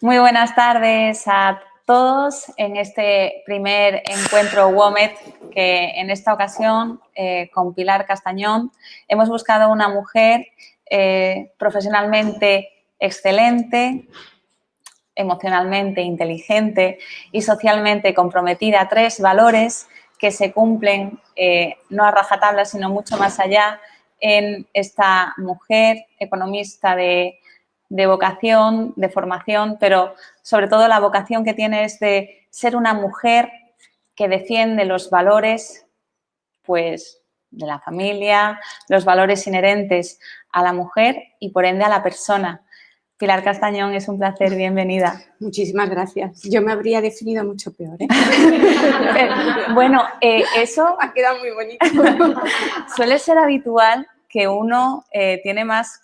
Muy buenas tardes a todos en este primer encuentro WOMED que en esta ocasión con Pilar Castañón hemos buscado una mujer profesionalmente excelente, emocionalmente inteligente y socialmente comprometida. 3 valores que se cumplen no a rajatabla, sino mucho más allá en esta mujer economista de vocación, de formación, pero sobre todo la vocación que tiene es de ser una mujer que defiende los valores, pues, de la familia, los valores inherentes a la mujer y, por ende, a la persona. Pilar Castañón, es un placer, bienvenida. Muchísimas gracias. Yo me habría definido mucho peor, ¿eh? Bueno, eso ha quedado muy bonito. Suele ser habitual que uno tiene más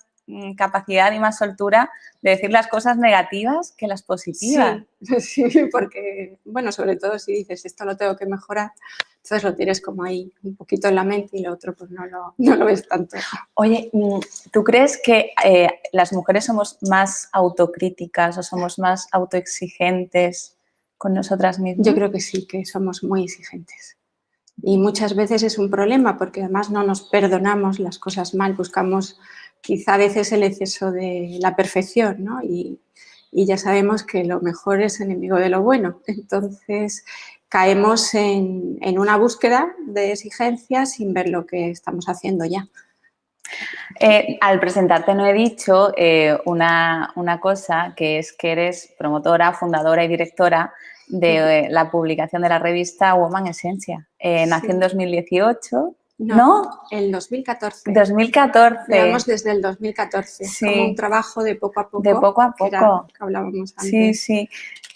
capacidad y más soltura de decir las cosas negativas que las positivas. Sí, porque, bueno, sobre todo si dices esto lo tengo que mejorar, entonces lo tienes como ahí un poquito en la mente y lo otro pues no lo ves tanto. Oye, ¿tú crees que las mujeres somos más autocríticas o somos más autoexigentes con nosotras mismas? Yo creo que sí, que somos muy exigentes. Y muchas veces es un problema porque además no nos perdonamos las cosas mal, buscamos quizá a veces el exceso de la perfección, ¿no? Y ya sabemos que lo mejor es enemigo de lo bueno. Entonces caemos en una búsqueda de exigencia sin ver lo que estamos haciendo ya. Al presentarte no he dicho una cosa, que es que eres promotora, fundadora y directora de la publicación de la revista Woman Esencia. Nació en 2018. No, en 2014. 2014. Veamos desde el 2014, sí. Como un trabajo de poco a poco. De poco a poco. Que era, que hablábamos antes. Sí.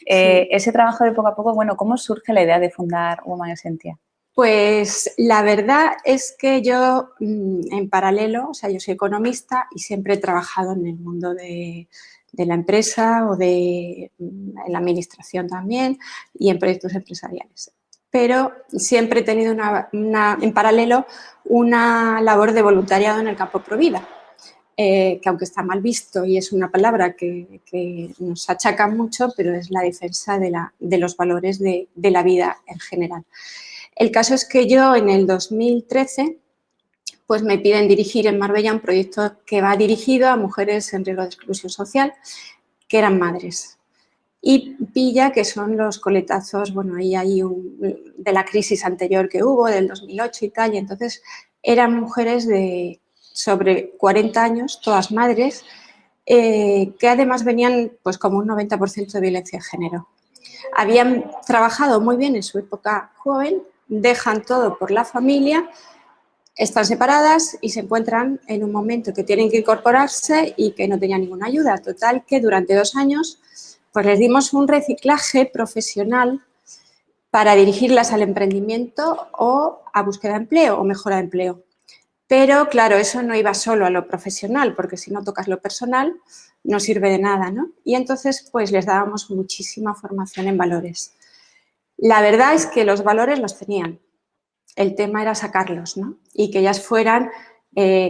Ese trabajo de poco a poco, bueno, ¿cómo surge la idea de fundar Woman Esencia? Pues la verdad es que yo en paralelo, o sea, yo soy economista y siempre he trabajado en el mundo de la empresa o en la administración también y en proyectos empresariales. Pero siempre he tenido en paralelo una labor de voluntariado en el campo Provida, que aunque está mal visto y es una palabra que nos achaca mucho, pero es la defensa de los valores de la vida en general. El caso es que yo en el 2013 pues me piden dirigir en Marbella un proyecto que va dirigido a mujeres en riesgo de exclusión social que eran madres. Y pilla que son los coletazos, bueno, ahí hay de la crisis anterior que hubo, del 2008 y tal, y entonces eran mujeres de sobre 40 años, todas madres, que además venían pues como un 90% de violencia de género. Habían trabajado muy bien en su época joven, dejan todo por la familia, están separadas y se encuentran en un momento que tienen que incorporarse y que no tenían ninguna ayuda. Total que durante 2 años pues les dimos un reciclaje profesional para dirigirlas al emprendimiento o a búsqueda de empleo o mejora de empleo. Pero claro, eso no iba solo a lo profesional, porque si no tocas lo personal no sirve de nada, ¿no? Y entonces pues les dábamos muchísima formación en valores. La verdad es que los valores los tenían, el tema era sacarlos, ¿no? Y que ellas fueran,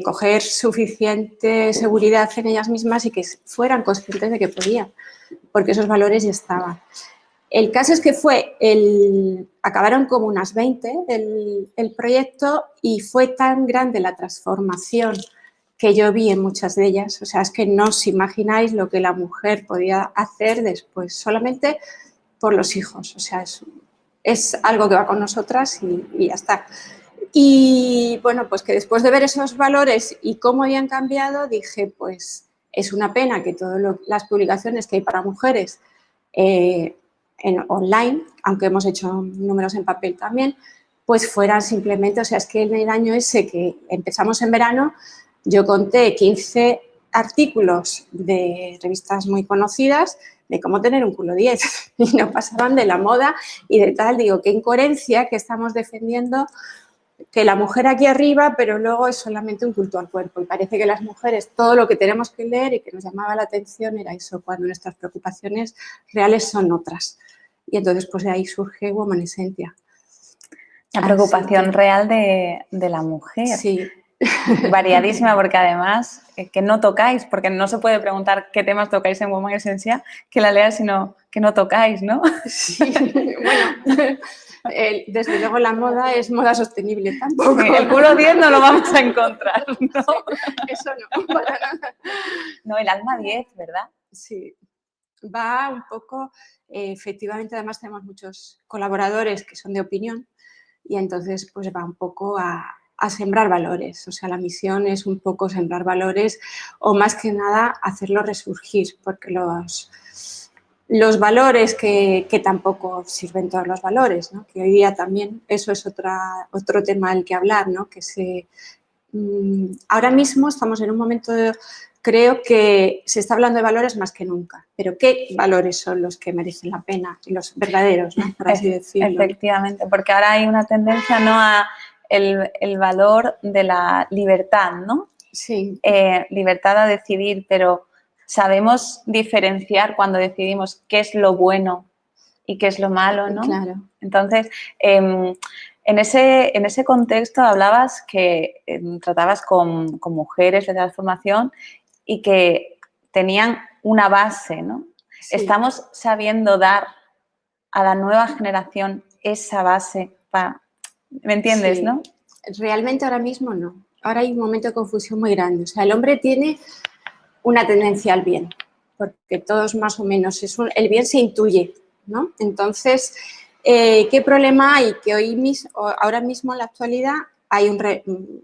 coger suficiente seguridad en ellas mismas y que fueran conscientes de que podían, porque esos valores ya estaban. El caso es que acabaron como unas 20 el proyecto y fue tan grande la transformación que yo vi en muchas de ellas. O sea, es que no os imagináis lo que la mujer podía hacer después, solamente por los hijos. O sea, es algo que va con nosotras y ya está. Y bueno, pues que después de ver esos valores y cómo habían cambiado, dije, pues es una pena que todas las publicaciones que hay para mujeres online, aunque hemos hecho números en papel también, pues fueran simplemente, o sea, es que en el año ese que empezamos en verano, yo conté 15 artículos de revistas muy conocidas de cómo tener un culo 10 y no pasaban de la moda y de tal. Digo, qué incoherencia que estamos defendiendo que la mujer aquí arriba, pero luego es solamente un culto al cuerpo. Y parece que las mujeres, todo lo que tenemos que leer y que nos llamaba la atención era eso, cuando nuestras preocupaciones reales son otras. Y entonces, pues de ahí surge Woman Esencia. La preocupación real de la mujer. Sí. variadísima, porque además que no tocáis, porque no se puede preguntar qué temas tocáis en Woman Esencia, que la leas, sino que no tocáis, ¿no? Sí, bueno, desde luego la moda es moda sostenible tampoco. Sí, el culo 10 no lo vamos a encontrar, ¿no? Sí, eso no, para nada. No, el alma 10, ¿verdad? Sí, va un poco, efectivamente, además tenemos muchos colaboradores que son de opinión y entonces pues va un poco a sembrar valores. O sea, la misión es un poco sembrar valores o más que nada hacerlos resurgir, porque los valores que tampoco sirven todos los valores, ¿no? Que hoy día también, eso es otro tema del que hablar, ¿no? Ahora mismo estamos en un momento, creo que se está hablando de valores más que nunca, pero ¿qué valores son los que merecen la pena? Los verdaderos, ¿no? Por así decirlo. Efectivamente, porque ahora hay una tendencia, ¿no?, a el valor de la libertad, ¿no? Sí. Libertad a decidir, pero sabemos diferenciar cuando decidimos qué es lo bueno y qué es lo malo, ¿no? Claro. Entonces, en ese contexto hablabas que tratabas con mujeres de transformación y que tenían una base, ¿no? Sí. Estamos sabiendo dar a la nueva generación esa base para... ¿Me entiendes, sí. no? Realmente ahora mismo no. Ahora hay un momento de confusión muy grande. O sea, el hombre tiene una tendencia al bien, porque todos más o menos, el bien se intuye, ¿no? Entonces, ¿qué problema hay? Que ahora mismo en la actualidad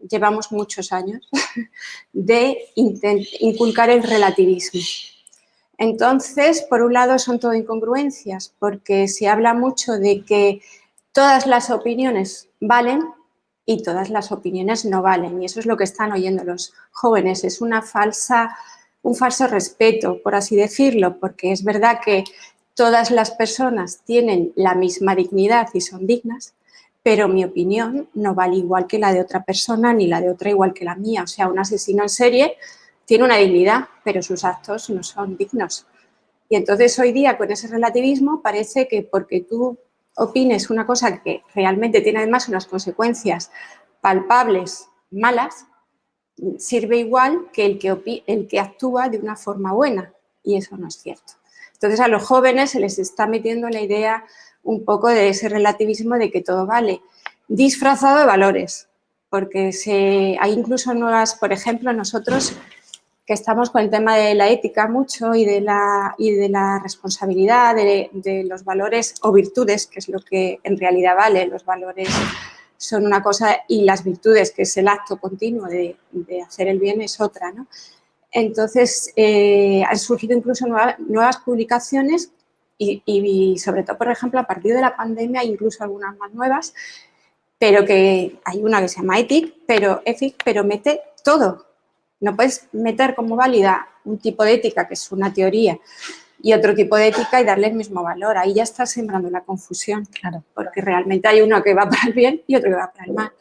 llevamos muchos años de inculcar el relativismo. Entonces, por un lado son todo incongruencias, porque se habla mucho de que todas las opiniones valen y todas las opiniones no valen, y eso es lo que están oyendo los jóvenes. Es un falso respeto, por así decirlo, porque es verdad que todas las personas tienen la misma dignidad y son dignas, pero mi opinión no vale igual que la de otra persona, ni la de otra igual que la mía. O sea, un asesino en serie tiene una dignidad, pero sus actos no son dignos. Y entonces hoy día con ese relativismo parece que porque tú opines una cosa que realmente tiene además unas consecuencias palpables, malas, sirve igual que el que actúa de una forma buena, y eso no es cierto. Entonces a los jóvenes se les está metiendo la idea un poco de ese relativismo de que todo vale, disfrazado de valores, porque hay incluso nuevas, por ejemplo, nosotros que estamos con el tema de la ética mucho y de la responsabilidad, de los valores o virtudes, que es lo que en realidad vale. Los valores son una cosa y las virtudes, que es el acto continuo de hacer el bien, es otra, ¿no? Entonces, han surgido incluso nuevas publicaciones y sobre todo, por ejemplo, a partir de la pandemia hay incluso algunas más nuevas, pero que hay una que se llama Ethic, pero mete todo. No puedes meter como válida un tipo de ética, que es una teoría, y otro tipo de ética y darle el mismo valor. Ahí ya estás sembrando la confusión, Claro. Porque realmente hay uno que va para el bien y otro que va para el mal.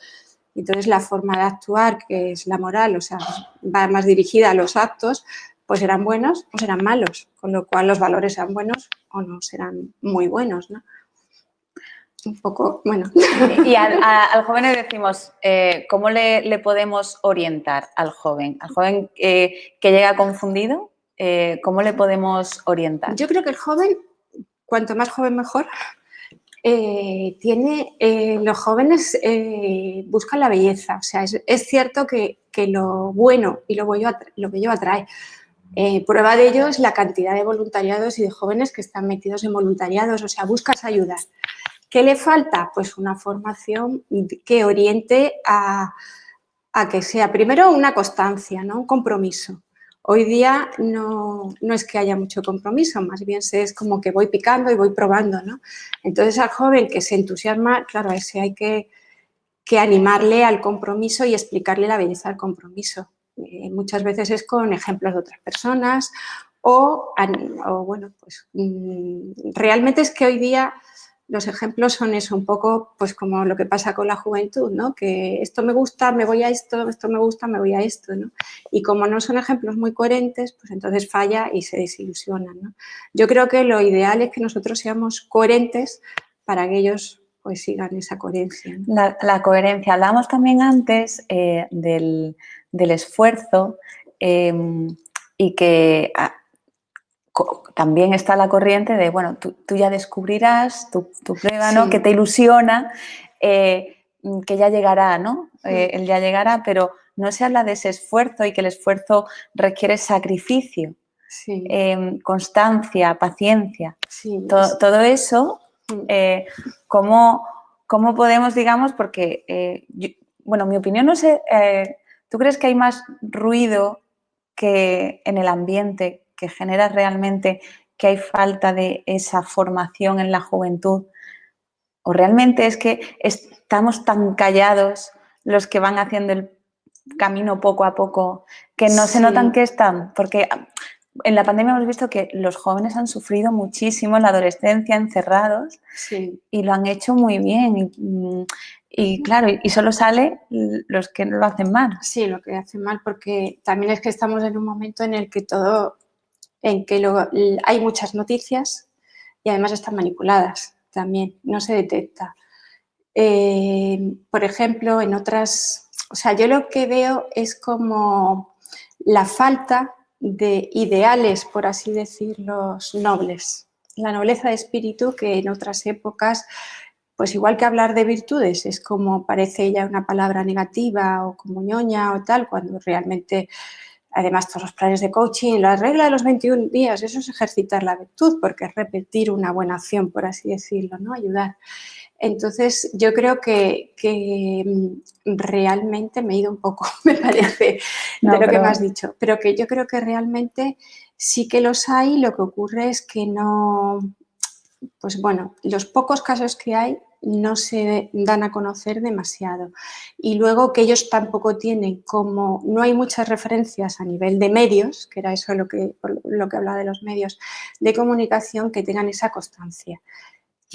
Entonces, la forma de actuar, que es la moral, o sea, va más dirigida a los actos, pues serán buenos o serán malos, con lo cual los valores serán buenos o no serán muy buenos, ¿no? Un poco, bueno. Y al joven le decimos, ¿cómo le podemos orientar al joven? Al joven que llega confundido, ¿cómo le podemos orientar? Yo creo que el joven, cuanto más joven mejor, los jóvenes buscan la belleza. O sea, es cierto que lo bueno y lo bello atrae. Prueba de ello es la cantidad de voluntariados y de jóvenes que están metidos en voluntariados. O sea, buscas ayudar. ¿Qué le falta? Pues una formación que oriente a que sea, primero, una constancia, ¿no? Un compromiso. Hoy día no es que haya mucho compromiso, más bien es como que voy picando y voy probando, ¿no? Entonces, al joven que se entusiasma, claro, a ese hay que animarle al compromiso y explicarle la belleza del compromiso. Muchas veces es con ejemplos de otras personas o bueno, pues realmente es que hoy día los ejemplos son eso, un poco pues como lo que pasa con la juventud, ¿no? Que esto me gusta, me voy a esto me gusta, me voy a esto, ¿no? Y como no son ejemplos muy coherentes, pues entonces falla y se desilusionan, ¿no? Yo creo que lo ideal es que nosotros seamos coherentes para que ellos pues sigan esa coherencia, ¿no? La coherencia. Hablábamos también antes del esfuerzo y que también está la corriente de, bueno, tú ya descubrirás tu prueba, Sí. ¿no? Que te ilusiona, que ya llegará, ¿no? Él ya llegará, pero no se habla de ese esfuerzo y que el esfuerzo requiere sacrificio, Sí. constancia, paciencia. Sí, Todo eso, ¿cómo podemos, digamos, porque, bueno, mi opinión, no sé, ¿tú crees que hay más ruido que en el ambiente que genera realmente que hay falta de esa formación en la juventud? ¿O realmente es que estamos tan callados los que van haciendo el camino poco a poco que no se notan que están? Porque en la pandemia hemos visto que los jóvenes han sufrido muchísimo en la adolescencia, encerrados, y lo han hecho muy bien. Y claro, y solo sale los que lo hacen mal. Sí, lo que hacen mal, porque también es que estamos en un momento en el que hay muchas noticias y además están manipuladas también, no se detecta. Por ejemplo, en otras, o sea, yo lo que veo es como la falta de ideales, por así decirlo, nobles. La nobleza de espíritu que en otras épocas, pues igual que hablar de virtudes, es como parece ya una palabra negativa o como ñoña o tal, cuando realmente, además todos los planes de coaching, la regla de los 21 días, eso es ejercitar la virtud, porque es repetir una buena acción, por así decirlo, ¿no? Ayudar. Entonces, yo creo que realmente me he ido un poco, me parece, de lo que me has dicho, pero que yo creo que realmente sí que los hay, lo que ocurre es que no, pues bueno, los pocos casos que hay no se dan a conocer demasiado. Y luego que ellos tampoco tienen, como no hay muchas referencias a nivel de medios, que era eso lo que hablaba de los medios de comunicación, que tengan esa constancia.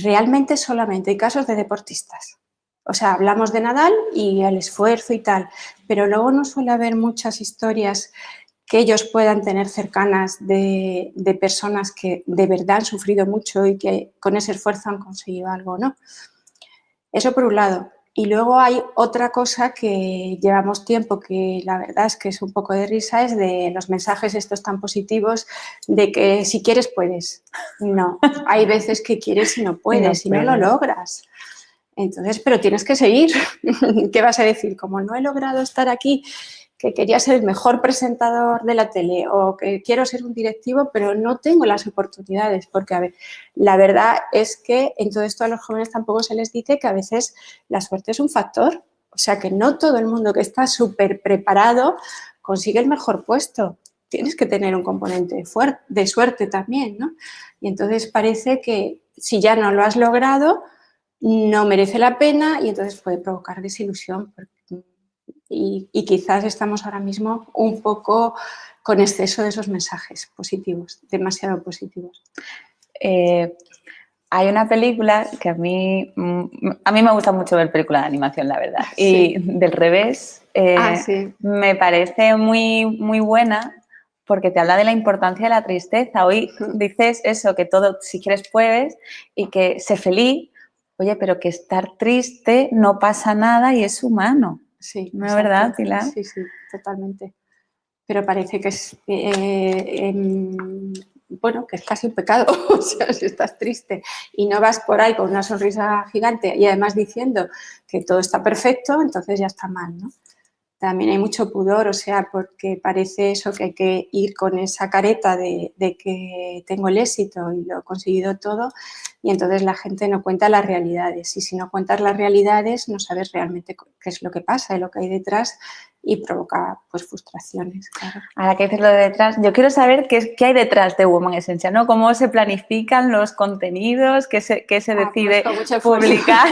Realmente solamente hay casos de deportistas. O sea, hablamos de Nadal y el esfuerzo y tal, pero luego no suele haber muchas historias que ellos puedan tener cercanas de personas que de verdad han sufrido mucho y que con ese esfuerzo han conseguido algo, ¿no? Eso por un lado. Y luego hay otra cosa que llevamos tiempo, que la verdad es que es un poco de risa, es de los mensajes estos tan positivos de que si quieres puedes. No, hay veces que quieres y no puedes y no lo logras. Entonces, pero tienes que seguir. ¿Qué vas a decir? Como no he logrado estar aquí, que quería ser el mejor presentador de la tele o que quiero ser un directivo, pero no tengo las oportunidades, porque a ver, la verdad es que en todo esto a los jóvenes tampoco se les dice que a veces la suerte es un factor, o sea que no todo el mundo que está súper preparado consigue el mejor puesto, tienes que tener un componente de suerte también, ¿no? Y entonces parece que si ya no lo has logrado, no merece la pena y entonces puede provocar desilusión. Y quizás estamos ahora mismo un poco con exceso de esos mensajes positivos, demasiado positivos. Hay una película que a mí me gusta mucho ver películas de animación, la verdad, Sí. y Del Revés Sí. me parece muy, muy buena porque te habla de la importancia de la tristeza. Hoy dices eso, que todo, si quieres puedes, y que sé feliz, oye, pero que estar triste no pasa nada y es humano. Sí, ¿No es verdad, Pilar? Sí, sí, totalmente. Pero parece que es, bueno, que es casi un pecado, o sea, si estás triste y no vas por ahí con una sonrisa gigante y además diciendo que todo está perfecto, entonces ya está mal, ¿no? También hay mucho pudor, o sea, porque parece eso que hay que ir con esa careta de que tengo el éxito y lo he conseguido todo y entonces la gente no cuenta las realidades y si no cuentas las realidades no sabes realmente qué es lo que pasa y lo que hay detrás y provoca pues frustraciones, claro. Ahora que dices lo de detrás, yo quiero saber qué hay detrás de Woman Essential, ¿no? ¿Cómo se planifican los contenidos? ¿Qué se decide publicar?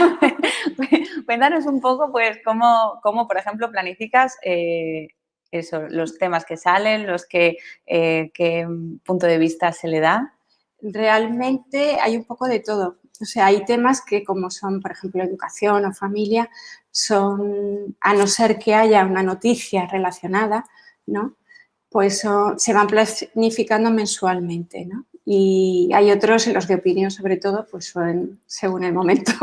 Cuéntanos un poco, pues, cómo por ejemplo, planificas eso, los temas que salen, qué punto de vista se le da. Realmente hay un poco de todo. O sea, hay temas que como son, por ejemplo, educación o familia, son, a no ser que haya una noticia relacionada, ¿no? Pues se van planificando mensualmente, ¿no? Y hay otros, los de opinión sobre todo, pues son según el momento.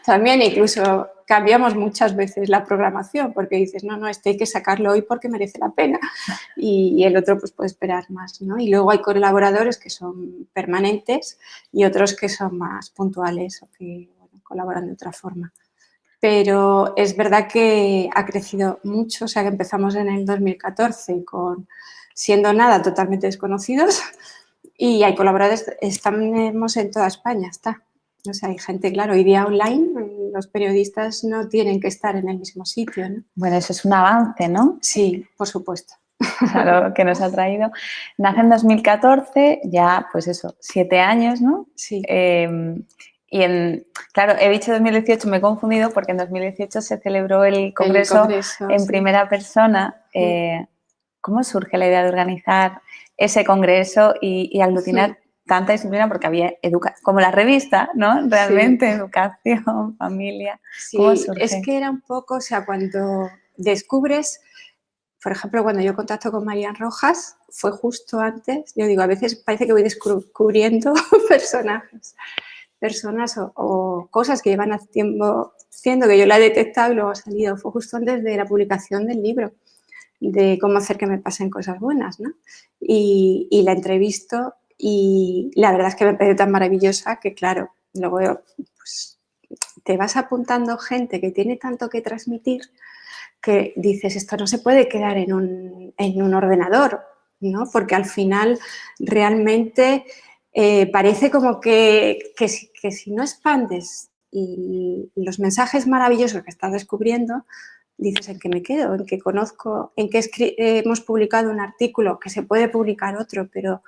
También incluso cambiamos muchas veces la programación porque dices, no, este hay que sacarlo hoy porque merece la pena y el otro pues puede esperar más, ¿no? Y luego hay colaboradores que son permanentes y otros que son más puntuales o que colaboran de otra forma. Pero es verdad que ha crecido mucho, o sea que empezamos en el 2014 siendo nada, totalmente desconocidos. Y hay colaboradores, estamos en toda España, está. O sea, hay gente, claro, hoy día online, los periodistas no tienen que estar en el mismo sitio, ¿no? Bueno, eso es un avance, ¿no? Sí, por supuesto. Claro, que nos ha traído. Nace en 2014, ya, pues eso, 7 años, ¿no? Sí. Claro, he dicho 2018, me he confundido porque en 2018 se celebró el congreso en sí. primera persona. ¿Cómo surge la idea de organizar ese congreso y aglutinar tanta disciplina? Porque había como la revista, ¿no? Realmente, sí. Educación, familia. Sí, ¿Cómo surge? es que era un poco, o sea, cuando descubres, por ejemplo, cuando yo contacto con Marian Rojas, fue justo antes, yo digo, a veces parece que voy descubriendo personas o cosas que llevan tiempo siendo que yo la he detectado y luego ha salido. Fue justo antes de la publicación del libro, de cómo hacer que me pasen cosas buenas, ¿no? Y la entrevisto y la verdad es que me parece tan maravillosa que, claro, luego pues, te vas apuntando gente que tiene tanto que transmitir que dices, esto no se puede quedar en un ordenador, ¿no? Porque al final realmente parece como que si no expandes los mensajes maravillosos que estás descubriendo, dices, ¿en qué me quedo? ¿En qué conozco? ¿En qué hemos publicado un artículo? Que se puede publicar otro, pero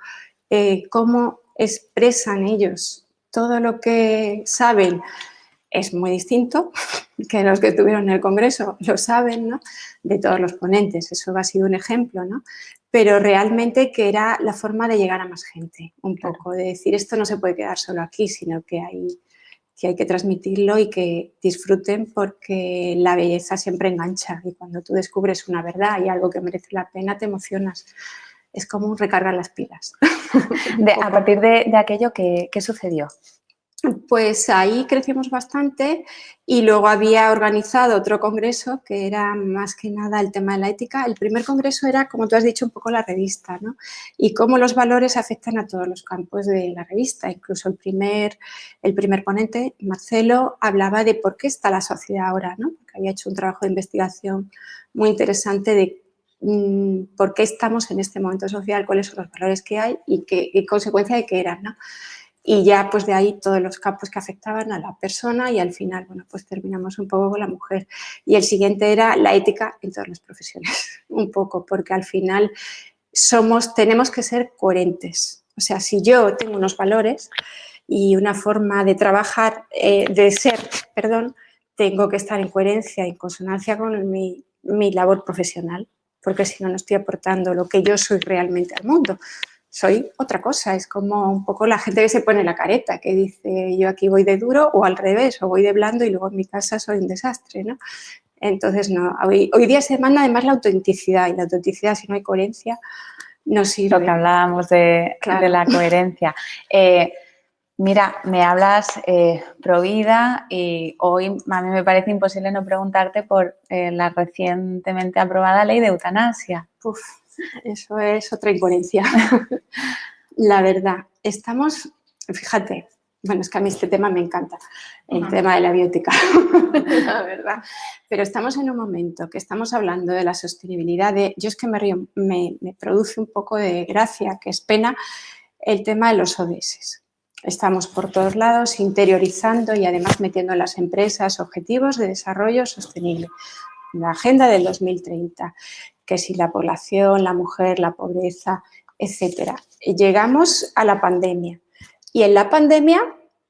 cómo expresan ellos todo lo que saben es muy distinto que los que estuvieron en el Congreso, lo saben, ¿no? De todos los ponentes, eso ha sido un ejemplo, ¿no? Pero realmente que era la forma de llegar a más gente, un poco, de decir, esto no se puede quedar solo aquí, sino que hay que transmitirlo y que disfruten porque la belleza siempre engancha y cuando tú descubres una verdad y algo que merece la pena te emocionas. Es como un recargar las pilas. A partir de aquello, ¿qué sucedió? Pues ahí crecimos bastante y luego había organizado otro congreso que era más que nada el tema de la ética. El primer congreso era, como tú has dicho, un poco la revista, ¿no? Y cómo los valores afectan a todos los campos de la revista. Incluso el primer ponente, Marcelo, hablaba de por qué está la sociedad ahora, ¿no? Porque había hecho un trabajo de investigación muy interesante de por qué estamos en este momento social, cuáles son los valores que hay y qué consecuencia de qué eran, ¿no? Y ya pues de ahí todos los campos que afectaban a la persona y al final, bueno, pues terminamos un poco con la mujer. Y el siguiente era la ética en todas las profesiones, un poco, porque al final tenemos que ser coherentes. O sea, si yo tengo unos valores y una forma de trabajar, tengo que estar en coherencia, en consonancia con mi labor profesional, porque si no, no estoy aportando lo que yo soy realmente al mundo. Soy otra cosa, es como un poco la gente que se pone la careta, que dice yo aquí voy de duro o al revés, o voy de blando y luego en mi casa soy un desastre, ¿no? Entonces, no, hoy día se demanda además la autenticidad y la autenticidad, si no hay coherencia, no sirve. Lo que hablábamos de la coherencia. Mira, me hablas pro vida y hoy a mí me parece imposible no preguntarte por la recientemente aprobada ley de eutanasia. Uf, eso es otra incoherencia. La verdad, fíjate, bueno, es que a mí este tema me encanta, el tema de la bioética, la verdad, pero estamos en un momento que estamos hablando de la sostenibilidad yo es que me río, me produce un poco de gracia, que es pena, el tema de los ODS. Estamos por todos lados interiorizando y además metiendo en las empresas objetivos de desarrollo sostenible. La agenda del 2030, que si la población, la mujer, la pobreza, etcétera. Llegamos a la pandemia y en la pandemia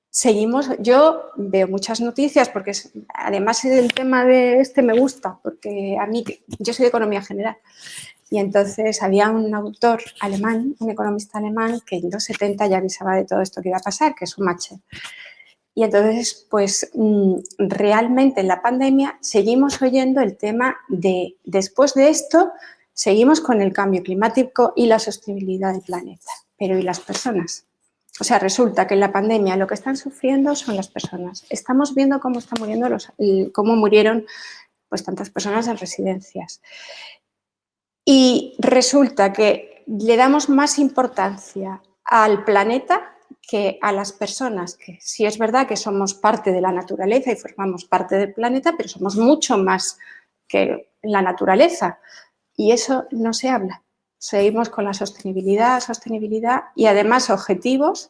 seguimos, yo veo muchas noticias porque además el tema de me gusta porque a mí, yo soy de economía general y entonces había un autor alemán, un economista alemán que en los 70 ya avisaba de todo esto que iba a pasar, que es Schumacher. Y entonces, pues realmente en la pandemia seguimos oyendo el tema de, después de esto, seguimos con el cambio climático y la sostenibilidad del planeta. Pero ¿y las personas? O sea, resulta que en la pandemia lo que están sufriendo son las personas. Estamos viendo cómo están muriendo cómo murieron pues tantas personas en residencias. Y resulta que le damos más importancia al planeta que a las personas, que sí es verdad que somos parte de la naturaleza y formamos parte del planeta, pero somos mucho más que la naturaleza. Y eso no se habla. Seguimos con la sostenibilidad y además objetivos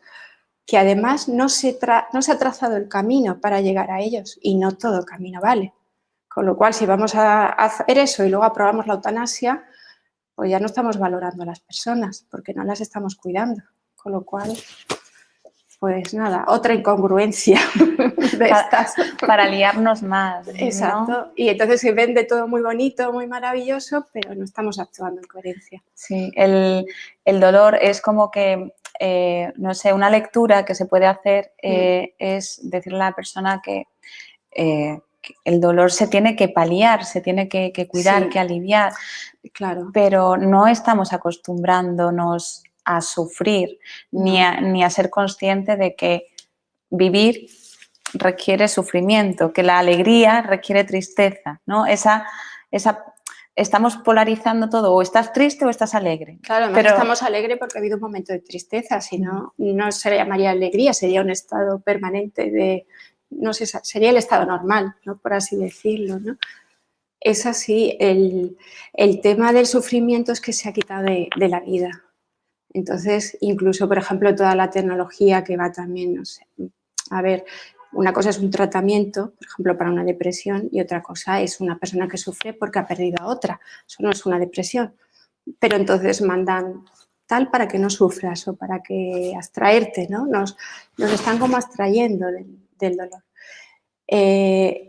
que además no se ha trazado el camino para llegar a ellos y no todo camino vale. Con lo cual, si vamos a hacer eso y luego aprobamos la eutanasia, pues ya no estamos valorando a las personas porque no las estamos cuidando. Con lo cual, pues nada, otra incongruencia de estas. Para liarnos más, ¿no? Exacto. Y entonces se vende todo muy bonito, muy maravilloso, pero no estamos actuando en coherencia. Sí, el dolor es como que, no sé, una lectura que se puede hacer es decirle a la persona que el dolor se tiene que paliar, se tiene que cuidar, sí, que aliviar. Claro. Pero no estamos acostumbrándonos a sufrir, no, ni a ser consciente de que vivir requiere sufrimiento, que la alegría requiere tristeza, ¿no? Estamos polarizando todo, o estás triste o estás alegre. Claro, además estamos alegres porque ha habido un momento de tristeza, si no, no se llamaría alegría, sería un estado permanente de, no sé, sería el estado normal, ¿no? Por así decirlo, ¿no? Es así, el tema del sufrimiento es que se ha quitado de la vida. Entonces, incluso, por ejemplo, toda la tecnología que va también, no sé, a ver, una cosa es un tratamiento, por ejemplo, para una depresión, y otra cosa es una persona que sufre porque ha perdido a otra. Eso no es una depresión. Pero entonces mandan tal para que no sufras o para que abstraerte, ¿no? Nos están como abstrayendo del dolor.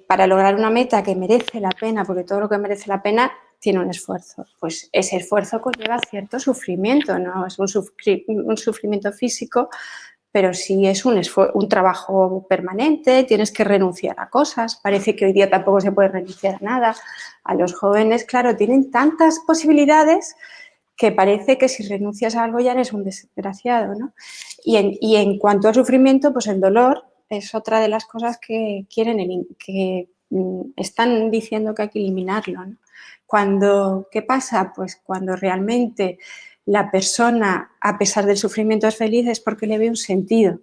Para lograr una meta que merece la pena, porque todo lo que merece la pena tiene un esfuerzo, pues ese esfuerzo conlleva cierto sufrimiento, no es un sufrimiento físico, pero sí es un trabajo permanente, tienes que renunciar a cosas, parece que hoy día tampoco se puede renunciar a nada. A los jóvenes, claro, tienen tantas posibilidades que parece que si renuncias a algo ya eres un desgraciado, ¿no? Y en cuanto al sufrimiento, pues el dolor es otra de las cosas que están diciendo que hay que eliminarlo, ¿no? ¿Qué pasa? Pues cuando realmente la persona, a pesar del sufrimiento, es feliz, es porque le ve un sentido.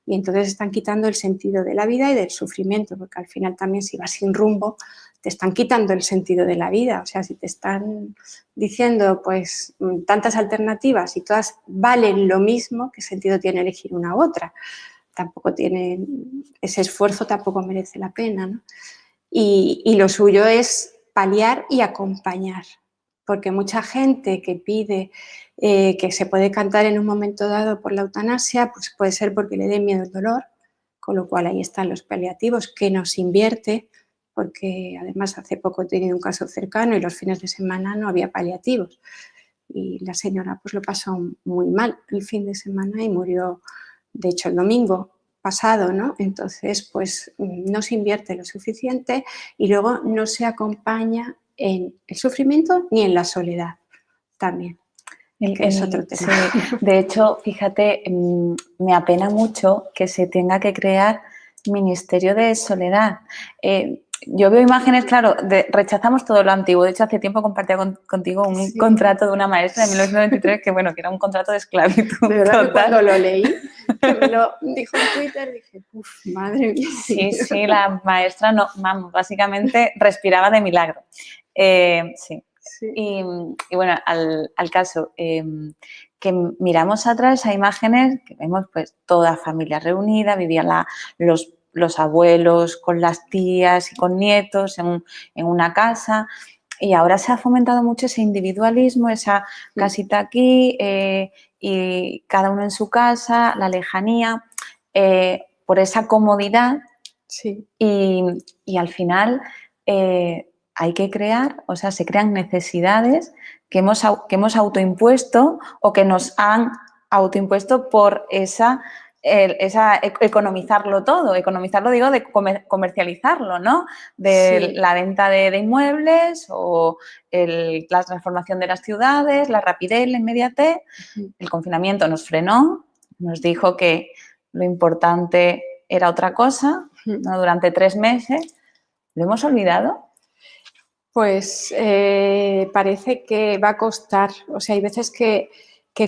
Y entonces están quitando el sentido de la vida y del sufrimiento, porque al final también si vas sin rumbo, te están quitando el sentido de la vida. O sea, si te están diciendo pues tantas alternativas y todas valen lo mismo, ¿qué sentido tiene elegir una u otra? Tampoco tiene, ese esfuerzo tampoco merece la pena, ¿no? Y lo suyo es paliar y acompañar, porque mucha gente que pide que se puede cantar en un momento dado por la eutanasia, pues puede ser porque le dé miedo el dolor, con lo cual ahí están los paliativos que nos invierte, porque además hace poco he tenido un caso cercano y los fines de semana no había paliativos y la señora pues lo pasó muy mal el fin de semana y murió, de hecho, el domingo pasado, ¿no? Entonces, pues no se invierte lo suficiente y luego no se acompaña en el sufrimiento ni en la soledad también, que es otro tema. Sí. De hecho, fíjate, me apena mucho que se tenga que crear ministerio de soledad. Yo veo imágenes, claro, rechazamos todo lo antiguo. De hecho, hace tiempo compartía contigo un contrato de una maestra de 1993 que, bueno, que era un contrato de esclavitud. De verdad que cuando lo leí, que me lo dijo en Twitter, dije, uff, madre mía. Sí, la maestra, no, vamos, básicamente respiraba de milagro. Sí. Y bueno, al caso, que miramos atrás a imágenes que vemos pues toda familia reunida, vivían los abuelos con las tías y con nietos en una casa, y ahora se ha fomentado mucho ese individualismo, esa casita aquí y cada uno en su casa, la lejanía, por esa comodidad. Sí. Y al final hay que crear, o sea, se crean necesidades que hemos autoimpuesto o que nos han autoimpuesto por economizarlo todo. Economizarlo, digo, de comercializarlo, ¿no? De la venta de inmuebles o la transformación de las ciudades, la rapidez, la inmediatez. El confinamiento nos frenó. nos dijo que lo importante era otra cosa, ¿no? Durante 3 meses. ¿Lo hemos olvidado? Pues parece que va a costar. O sea, hay veces que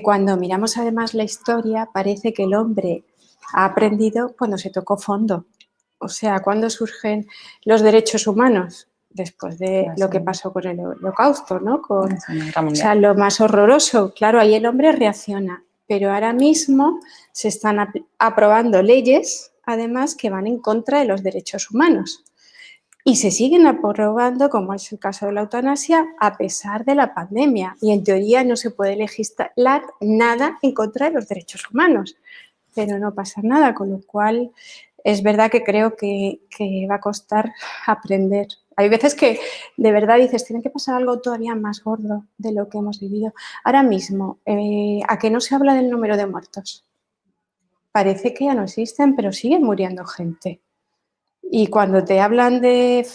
cuando miramos además la historia parece que el hombre ha aprendido cuando se tocó fondo. O sea, cuando surgen los derechos humanos, después de lo que pasó con el Holocausto, ¿no? O sea, lo más horroroso. Claro, ahí el hombre reacciona. Pero ahora mismo se están aprobando leyes, además, que van en contra de los derechos humanos. Y se siguen aprobando, como es el caso de la eutanasia, a pesar de la pandemia. Y en teoría no se puede legislar nada en contra de los derechos humanos, pero no pasa nada, con lo cual es verdad que creo que va a costar aprender. Hay veces que de verdad dices, tiene que pasar algo todavía más gordo de lo que hemos vivido. Ahora mismo, ¿a qué no se habla del número de muertos? Parece que ya no existen, pero siguen muriendo gente. Y cuando te hablan de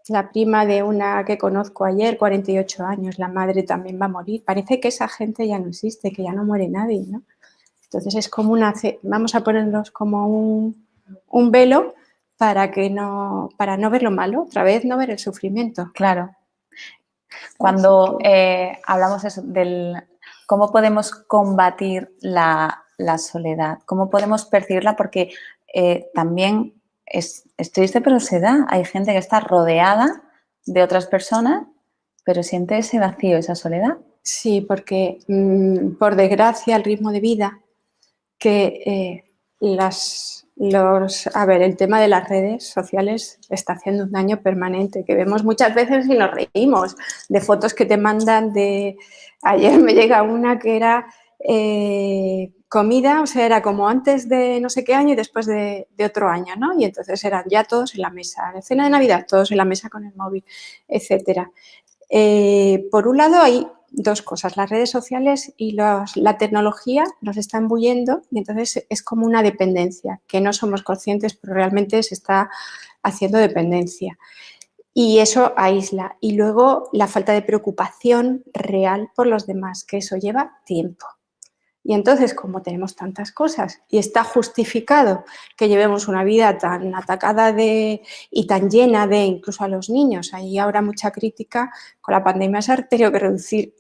la prima de una que conozco ayer, 48 años, la madre también va a morir, parece que esa gente ya no existe, que ya no muere nadie, ¿no? Entonces es como vamos a ponernos como un velo para no ver lo malo, otra vez no ver el sufrimiento. Claro. Cuando hablamos eso, del cómo podemos combatir la soledad, cómo podemos percibirla, porque también es triste, pero se da. Hay gente que está rodeada de otras personas, pero siente ese vacío, esa soledad. Sí, porque por desgracia el ritmo de vida que el tema de las redes sociales está haciendo un daño permanente, que vemos muchas veces y nos reímos de fotos que te mandan ayer me llega una que era comida, o sea, era como antes de no sé qué año y después de otro año, ¿no? Y entonces eran ya todos en la mesa, en cena de Navidad, todos en la mesa con el móvil, etcétera. Por un lado hay dos cosas, las redes sociales y la tecnología nos está embuyendo y entonces es como una dependencia, que no somos conscientes, pero realmente se está haciendo dependencia. Y eso aísla. Y luego la falta de preocupación real por los demás, que eso lleva tiempo. Y entonces, como tenemos tantas cosas y está justificado que llevemos una vida tan atacada y tan llena de, incluso a los niños, hay ahora mucha crítica, con la pandemia se ha tenido que reducir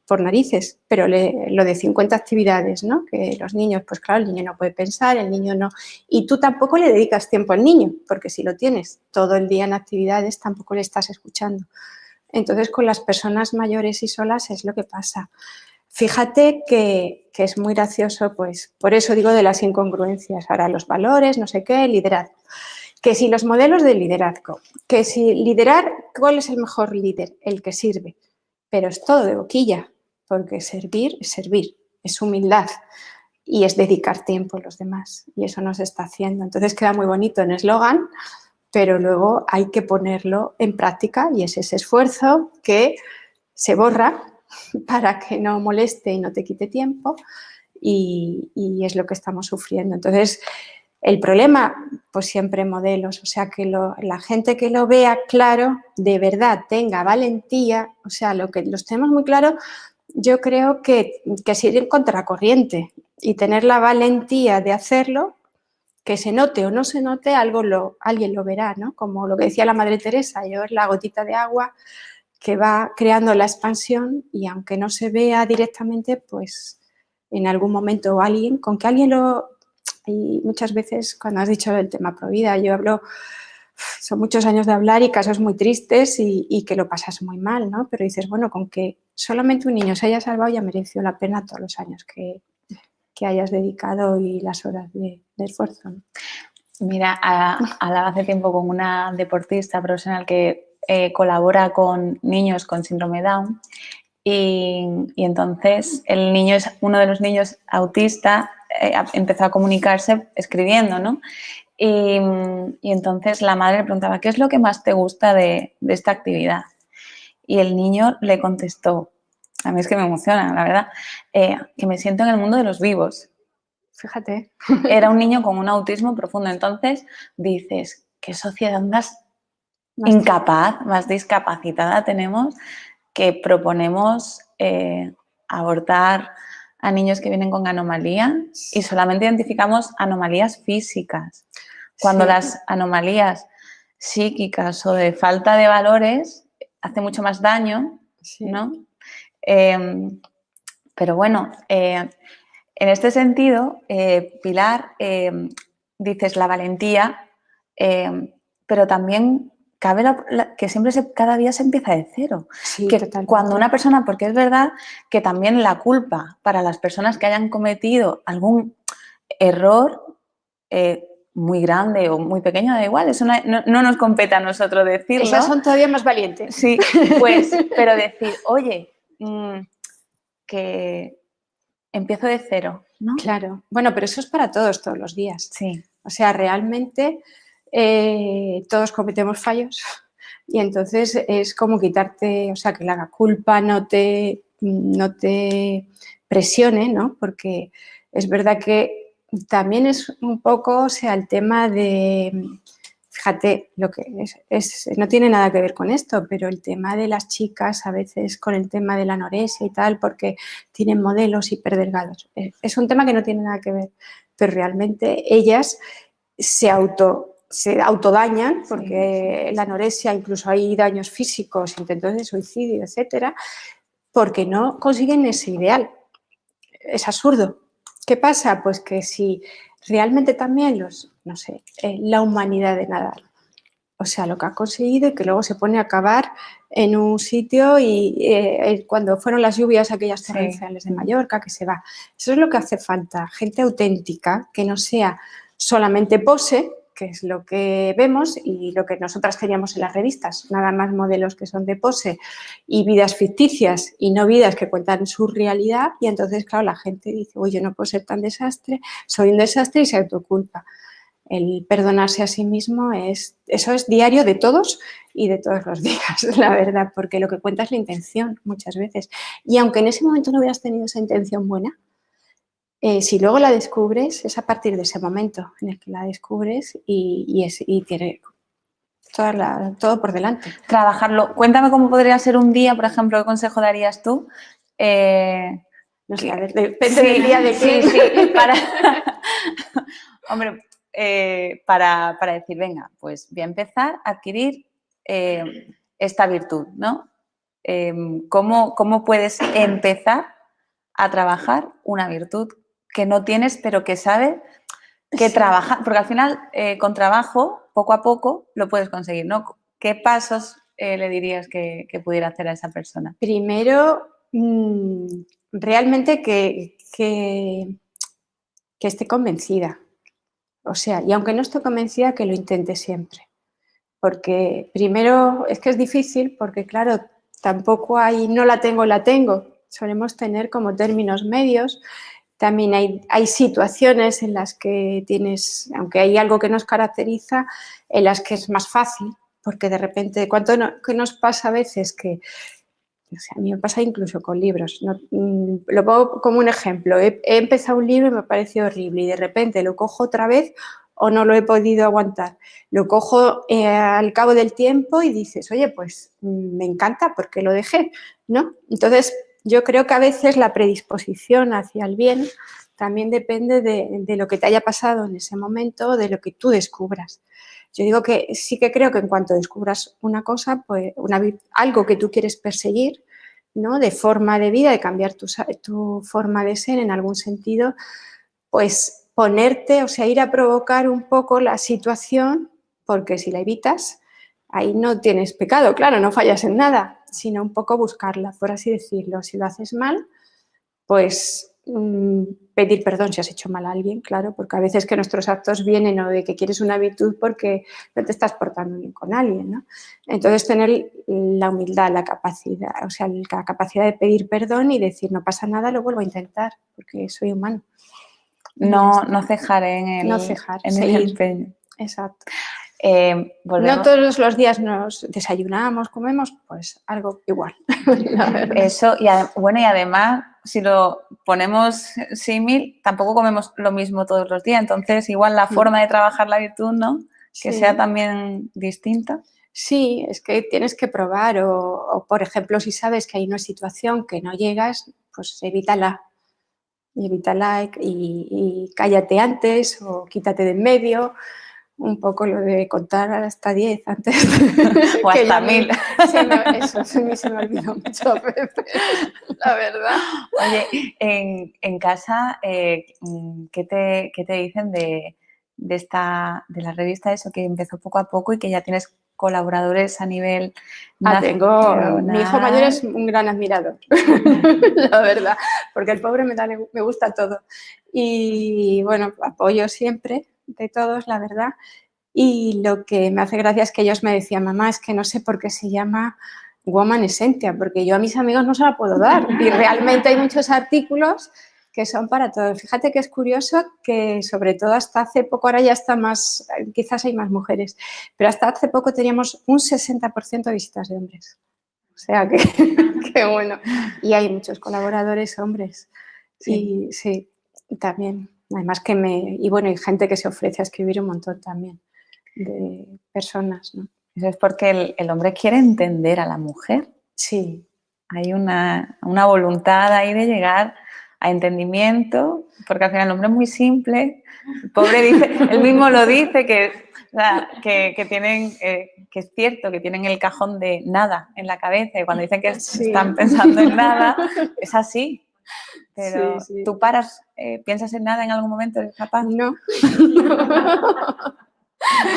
por narices, pero lo de 50 actividades, ¿no? Que los niños, pues claro, el niño no puede pensar, el niño no... Y tú tampoco le dedicas tiempo al niño, porque si lo tienes todo el día en actividades, tampoco le estás escuchando. Entonces, con las personas mayores y solas es lo que pasa. Fíjate que es muy gracioso, pues por eso digo de las incongruencias. Ahora los valores, no sé qué, liderazgo. Que si los modelos de liderazgo, que si liderar, ¿cuál es el mejor líder? El que sirve. Pero es todo de boquilla, porque servir, es humildad y es dedicar tiempo a los demás. Y eso no se está haciendo. Entonces queda muy bonito en eslogan, pero luego hay que ponerlo en práctica y es ese esfuerzo que se borra para que no moleste y no te quite tiempo y es lo que estamos sufriendo. Entonces, el problema, pues siempre modelos, o sea, que la gente que lo vea claro, de verdad tenga valentía, o sea, lo que los tenemos muy claro, yo creo que seguir en contracorriente y tener la valentía de hacerlo, que se note o no se note, alguien lo verá, ¿no? Como lo que decía la Madre Teresa, yo es la gotita de agua que va creando la expansión y aunque no se vea directamente, pues en algún momento con que alguien y muchas veces cuando has dicho el tema Provida, yo hablo, son muchos años de hablar y casos muy tristes y que lo pasas muy mal, ¿no? Pero dices, bueno, con que solamente un niño se haya salvado ya mereció la pena todos los años que hayas dedicado y las horas de esfuerzo, ¿no? Mira, hablaba hace tiempo con una deportista profesional que colabora con niños con síndrome Down y entonces el niño es uno de los niños autista, empezó a comunicarse escribiendo, ¿no? Y entonces la madre le preguntaba, ¿qué es lo que más te gusta de esta actividad? Y el niño le contestó, a mí es que me emociona, la verdad, que me siento en el mundo de los vivos. Fíjate. Era un niño con un autismo profundo. Entonces dices, ¿qué sociedad más incapaz, más discapacitada tenemos que proponemos abortar a niños que vienen con anomalía y solamente identificamos anomalías físicas. Cuando las anomalías psíquicas o de falta de valores hace mucho más daño, ¿no? Pero bueno, en este sentido, Pilar, dices la valentía, pero también cabe que siempre cada día se empieza de cero. Sí, que totalmente. Cuando una persona, porque es verdad que también la culpa para las personas que hayan cometido algún error muy grande o muy pequeño, da igual, eso no nos compete a nosotros decirlo. Esas son todavía más valientes. Sí, pues, pero decir, oye, que empiezo de cero, ¿no? Claro. Bueno, pero eso es para todos los días. Sí. O sea, realmente todos cometemos fallos y entonces es como quitarte, o sea, que la culpa no te presione, ¿no? Porque es verdad que también es un poco, o sea, el tema de, fíjate, lo que no tiene nada que ver con esto, pero el tema de las chicas a veces con el tema de la anorexia y tal, porque tienen modelos hiperdelgados. Es un tema que no tiene nada que ver, pero realmente ellas se autodañan porque la anorexia, incluso hay daños físicos, intentos de suicidio, etcétera, porque no consiguen ese ideal. Es absurdo. ¿Qué pasa? Pues que si realmente también la humanidad de Nadal, o sea, lo que ha conseguido y que luego se pone a acabar en un sitio y cuando fueron las lluvias aquellas torrenciales de Mallorca, que se va. Eso es lo que hace falta, gente auténtica, que no sea solamente pose, que es lo que vemos y lo que nosotras teníamos en las revistas, nada más modelos que son de pose y vidas ficticias y no vidas que cuentan su realidad y entonces, claro, la gente dice, oye, yo no puedo ser tan desastre, soy un desastre y se autoculpa. El perdonarse a sí mismo eso es diario de todos y de todos los días, la verdad, porque lo que cuenta es la intención muchas veces. Y aunque en ese momento no hubieras tenido esa intención buena, si luego la descubres, es a partir de ese momento en el que la descubres y tiene todo por delante. Trabajarlo. Cuéntame cómo podría ser un día, por ejemplo, ¿qué consejo darías tú? No sé, a ver, depende del día de qué. Sí, hombre, para decir, venga, pues voy a empezar a adquirir esta virtud, ¿no? ¿Cómo puedes empezar a trabajar una virtud que no tienes, pero que sabes que trabaja? Porque al final, con trabajo, poco a poco, lo puedes conseguir, ¿no? ¿Qué pasos le dirías que pudiera hacer a esa persona? Primero, realmente que esté convencida. O sea, y aunque no esté convencida, que lo intente siempre. Porque primero es que es difícil porque, claro, tampoco hay no la tengo. Solemos tener como términos medios. También hay situaciones en las que tienes, aunque hay algo que nos caracteriza, en las que es más fácil, porque de repente, ¿qué nos pasa a veces? Que, o sea, a mí me pasa incluso con libros. Lo pongo como un ejemplo. He empezado un libro y me parece horrible y de repente lo cojo otra vez o no lo he podido aguantar. Lo cojo al cabo del tiempo y dices, oye, pues me encanta porque lo dejé, ¿no? Entonces, yo creo que a veces la predisposición hacia el bien también depende de lo que te haya pasado en ese momento, de lo que tú descubras. Yo digo que sí que creo que en cuanto descubras una cosa, pues algo que tú quieres perseguir, ¿no? De forma de vida, de cambiar tu forma de ser en algún sentido, pues ponerte, o sea, ir a provocar un poco la situación, porque si la evitas, ahí no tienes pecado, claro, no fallas en nada, sino un poco buscarla, por así decirlo. Si lo haces mal, pues pedir perdón si has hecho mal a alguien, claro, porque a veces que nuestros actos vienen o de que quieres una virtud porque no te estás portando bien con alguien, ¿no? Entonces tener la humildad, la capacidad, o sea, la capacidad de pedir perdón y decir no pasa nada, lo vuelvo a intentar porque soy humano. No cejar en el empeño. Exacto. No todos los días nos desayunamos, comemos, pues algo igual. Eso, y además, si lo ponemos símil, tampoco comemos lo mismo todos los días, entonces igual la forma de trabajar la virtud, ¿no? Que sea también distinta. Sí, es que tienes que probar o, por ejemplo, si sabes que hay una situación que no llegas, pues evítala. y evita like y cállate antes o quítate de en medio. Un poco lo de contar hasta 10 antes. O hasta 1000. Eso a mí se me olvidó mucho veces, la verdad. Oye, en casa, ¿qué te dicen de la revista eso que empezó poco a poco y que ya tienes colaboradores a nivel nacional? Mi hijo mayor es un gran admirador, la verdad, porque el pobre me gusta todo. Y bueno, apoyo siempre de todos, la verdad. Y lo que me hace gracia es que ellos me decían, mamá, es que no sé por qué se llama Woman Essentia, porque yo a mis amigos no se la puedo dar. Y realmente hay muchos artículos que son para todos. Fíjate que es curioso que sobre todo hasta hace poco, ahora ya está más, quizás hay más mujeres, pero hasta hace poco teníamos un 60% de visitas de hombres. O sea que, que bueno. Y hay muchos colaboradores hombres. Sí. Y sí, también. Además que y bueno, hay gente que se ofrece a escribir un montón también de personas, ¿no? Eso es porque el hombre quiere entender a la mujer. Sí. Hay una voluntad ahí de llegar a entendimiento, porque al final el hombre es muy simple. El pobre dice, él mismo lo dice, que tienen, que es cierto, que tienen el cajón de nada en la cabeza, y cuando dicen que están pensando en nada, es así. Pero sí. tú paras, piensas en nada en algún momento, ¿eres capaz? No.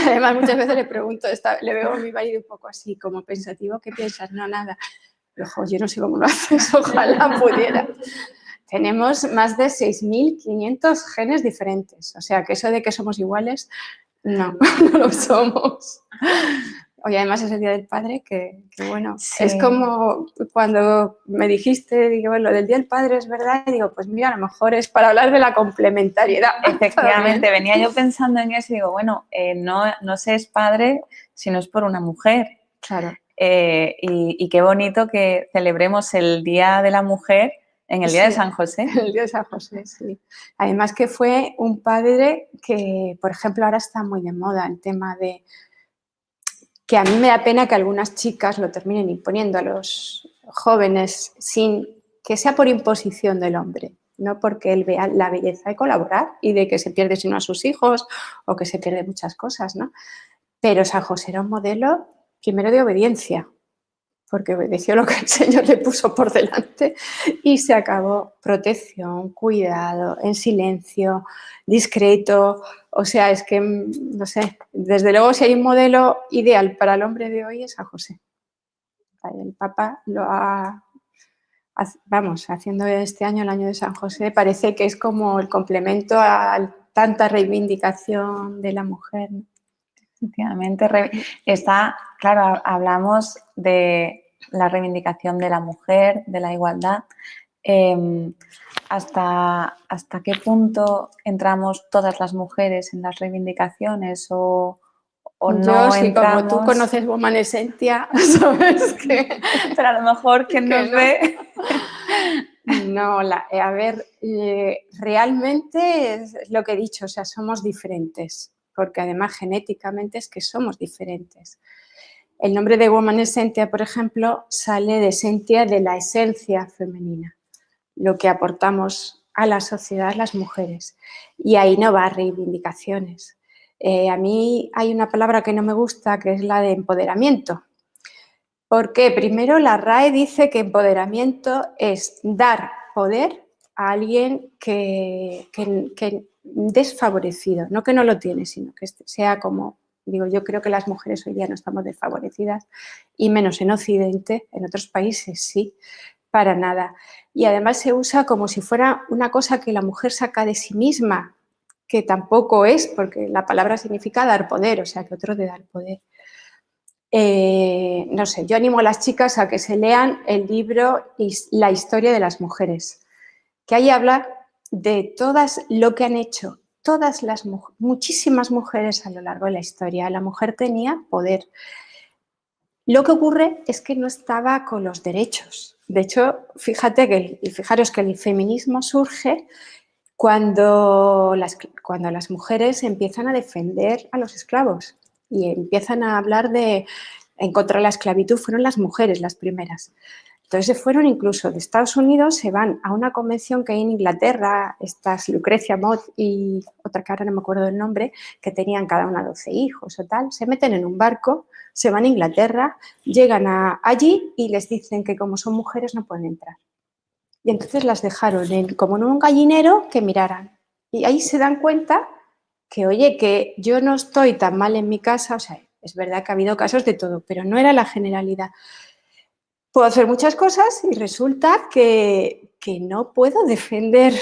Además, muchas veces le pregunto, le veo a mi marido un poco así, como pensativo, ¿qué piensas? No, nada. Pero, yo no sé cómo lo haces, ojalá pudiera. Tenemos más de 6.500 genes diferentes, o sea, que eso de que somos iguales, no, no lo somos. Oye, además es el Día del Padre, que bueno, sí. Es como cuando me dijiste, digo, bueno, lo del Día del Padre es verdad, y digo, pues mira, a lo mejor es para hablar de la complementariedad. Efectivamente, venía yo pensando en eso y digo, bueno, no se es padre si no es por una mujer. Claro. Y qué bonito que celebremos el Día de la Mujer en el Día de San José. El Día de San José, sí. Además que fue un padre que, por ejemplo, ahora está muy de moda el tema de que a mí me da pena que algunas chicas lo terminen imponiendo a los jóvenes sin que sea por imposición del hombre, no porque él vea la belleza de colaborar y de que se pierde sino a sus hijos o que se pierde muchas cosas, ¿no? Pero San José era un modelo primero de obediencia, porque obedeció lo que el Señor le puso por delante y se acabó. Protección, cuidado, en silencio, discreto. O sea, es que, no sé, desde luego si hay un modelo ideal para el hombre de hoy es San José. El Papa lo ha, haciendo este año, el año de San José, parece que es como el complemento a tanta reivindicación de la mujer, ¿no? Efectivamente, claro, hablamos de la reivindicación de la mujer, de la igualdad. ¿Hasta qué punto entramos todas las mujeres en las reivindicaciones o no sí, entramos? Como tú conoces Woman Essentia, sabes que... Pero a lo mejor quien nos ve... No, a ver, realmente es lo que he dicho, o sea, somos diferentes, porque además genéticamente es que somos diferentes. El nombre de Woman Essentia, por ejemplo, sale de Essentia, de la esencia femenina, lo que aportamos a la sociedad las mujeres. Y ahí no va a reivindicaciones. A mí hay una palabra que no me gusta, que es la de empoderamiento. Porque primero la RAE dice que empoderamiento es dar poder a alguien que desfavorecido, no que no lo tiene, sino que sea como, digo, yo creo que las mujeres hoy día no estamos desfavorecidas y menos en Occidente, en otros países sí, para nada. Y además se usa como si fuera una cosa que la mujer saca de sí misma, que tampoco es, porque la palabra significa dar poder, o sea, que otro de dar poder. No sé, yo animo a las chicas a que se lean el libro La historia de las mujeres, que ahí habla de todas lo que han hecho muchísimas mujeres a lo largo de la historia. La mujer tenía poder. Lo que ocurre es que no estaba con los derechos. De hecho, fijaros que el feminismo surge cuando las mujeres empiezan a defender a los esclavos y empiezan a hablar en contra de la esclavitud, fueron las mujeres las primeras. Entonces se fueron incluso de Estados Unidos, se van a una convención que hay en Inglaterra, estas Lucrecia Mott y otra que ahora no me acuerdo del nombre, que tenían cada una 12 hijos o tal, se meten en un barco, se van a Inglaterra, llegan allí y les dicen que como son mujeres no pueden entrar. Y entonces las dejaron como en un gallinero que miraran. Y ahí se dan cuenta que, oye, que yo no estoy tan mal en mi casa, o sea, es verdad que ha habido casos de todo, pero no era la generalidad. Puedo hacer muchas cosas y resulta que no puedo defender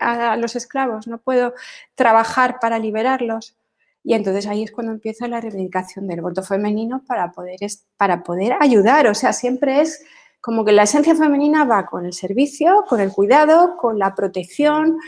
a los esclavos, no puedo trabajar para liberarlos. Y entonces ahí es cuando empieza la reivindicación del voto femenino para poder ayudar. O sea, siempre es como que la esencia femenina va con el servicio, con el cuidado, con la protección,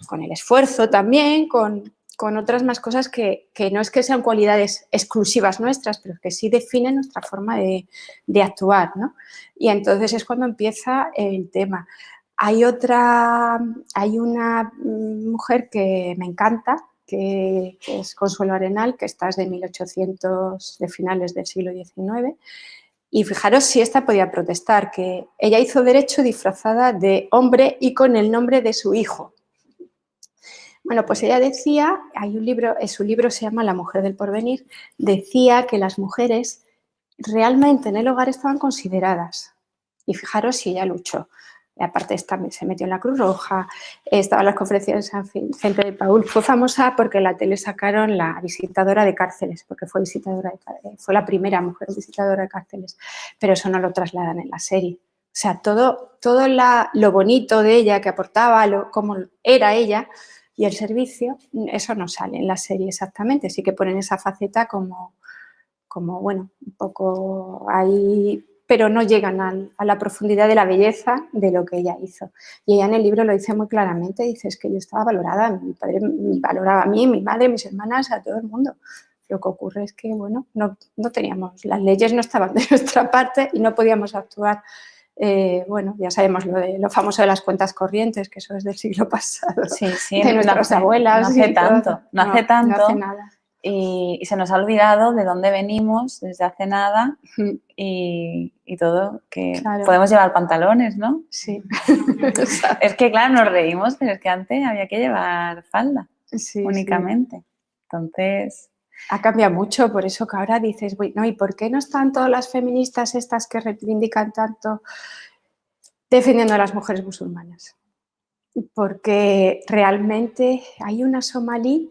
con el esfuerzo también, con otras más cosas que no es que sean cualidades exclusivas nuestras, pero que sí definen nuestra forma de actuar, ¿no? Y entonces es cuando empieza el tema. Hay una mujer que me encanta, que es Consuelo Arenal, que está desde 1800, de finales del siglo XIX, y fijaros si esta podía protestar, que ella hizo derecho disfrazada de hombre y con el nombre de su hijo. Bueno, pues ella decía, hay un libro, su libro se llama La mujer del porvenir, decía que las mujeres realmente en el hogar estaban consideradas. Y fijaros si ella luchó. Y aparte también se metió en la Cruz Roja, estaba en las conferencias de San Vicente de Paúl. Fue famosa porque en la tele sacaron la visitadora de cárceles, porque fue fue la primera mujer visitadora de cárceles, pero eso no lo trasladan en la serie. O sea, todo lo bonito de ella que aportaba, cómo era ella y el servicio, eso no sale en la serie exactamente. Sí que ponen esa faceta como bueno, un poco ahí, pero no llegan a la profundidad de la belleza de lo que ella hizo. Y ella en el libro lo dice muy claramente, dice, es que yo estaba valorada, mi padre me valoraba a mí, mi madre, mis hermanas, a todo el mundo. Lo que ocurre es que, bueno, no teníamos, las leyes no estaban de nuestra parte y no podíamos actuar. Bueno, ya sabemos lo famoso de las cuentas corrientes, que eso es del siglo pasado, sí, sí, de nuestras abuelas. No hace tanto, no hace nada. Y se nos ha olvidado de dónde venimos desde hace nada y todo, que claro, podemos llevar pantalones, ¿no? Sí. Es que, claro, nos reímos, pero es que antes había que llevar falda únicamente. Sí. Entonces... Ha cambiado mucho, por eso que ahora dices, no, ¿y por qué no están todas las feministas estas que reivindican tanto defendiendo a las mujeres musulmanas? Porque realmente hay una somalí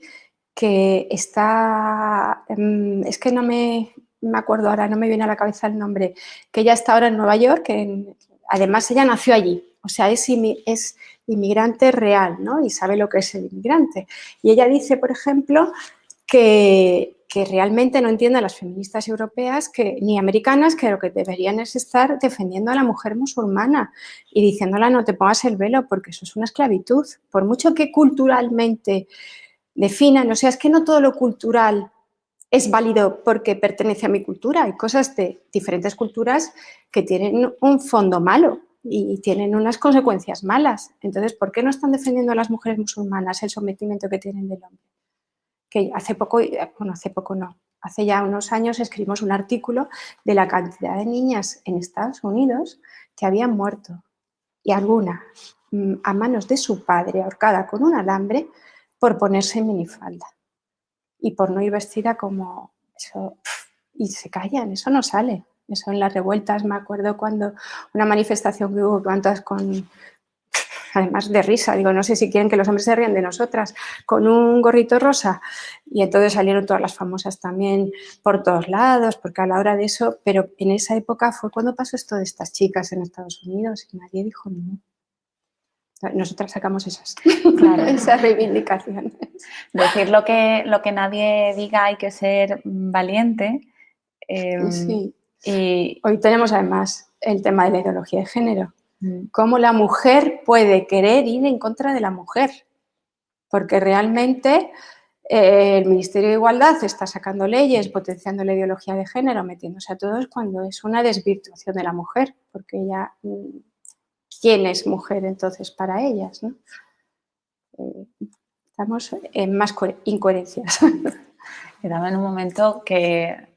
que está, es que no me acuerdo ahora, no me viene a la cabeza el nombre, que ella está ahora en Nueva York, que además ella nació allí, o sea, es inmigrante real, ¿no? Y sabe lo que es el inmigrante. Y ella dice, por ejemplo, que realmente no entiende a las feministas europeas ni americanas, que lo que deberían es estar defendiendo a la mujer musulmana y diciéndola no te pongas el velo porque eso es una esclavitud. Por mucho que culturalmente definan, o sea, es que no todo lo cultural es válido porque pertenece a mi cultura. Hay cosas de diferentes culturas que tienen un fondo malo y tienen unas consecuencias malas. Entonces, ¿por qué no están defendiendo a las mujeres musulmanas el sometimiento que tienen del hombre? Que hace poco no, hace ya unos años escribimos un artículo de la cantidad de niñas en Estados Unidos que habían muerto y alguna a manos de su padre ahorcada con un alambre por ponerse minifalda y por no ir vestida como eso, y se callan, eso no sale. Eso en las revueltas, me acuerdo cuando una manifestación que hubo además de risa, digo, no sé si quieren que los hombres se rían de nosotras, con un gorrito rosa. Y entonces salieron todas las famosas también por todos lados, porque a la hora de eso, pero en esa época fue cuando pasó esto de estas chicas en Estados Unidos y nadie dijo no. Nosotras sacamos esas reivindicaciones. Decir lo que nadie diga, hay que ser valiente. Sí. Y hoy tenemos además el tema de la ideología de género. Cómo la mujer puede querer ir en contra de la mujer, porque realmente el Ministerio de Igualdad está sacando leyes, potenciando la ideología de género, metiéndose a todos cuando es una desvirtuación de la mujer, porque ella, ¿quién es mujer entonces para ellas, ¿no? Estamos en más incoherencias. Quedaba en un momento que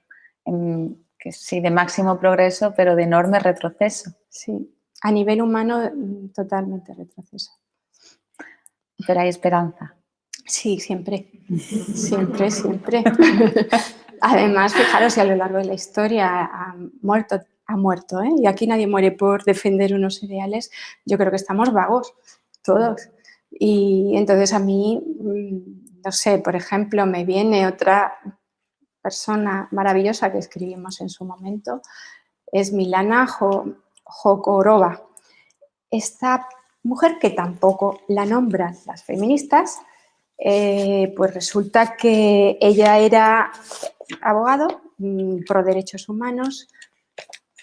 que sí, de máximo progreso, pero de enorme retroceso. Sí, a nivel humano totalmente retroceso. Pero hay esperanza. Sí, siempre, siempre, siempre. Además, fijaros, si a lo largo de la historia ha muerto, ¿eh? Y aquí nadie muere por defender unos ideales, yo creo que estamos vagos, todos. Y entonces a mí, no sé, por ejemplo, me viene otra persona maravillosa que escribimos en su momento, es Milana Hokhorova. Esta mujer que tampoco la nombran las feministas, pues resulta que ella era abogado pro derechos humanos,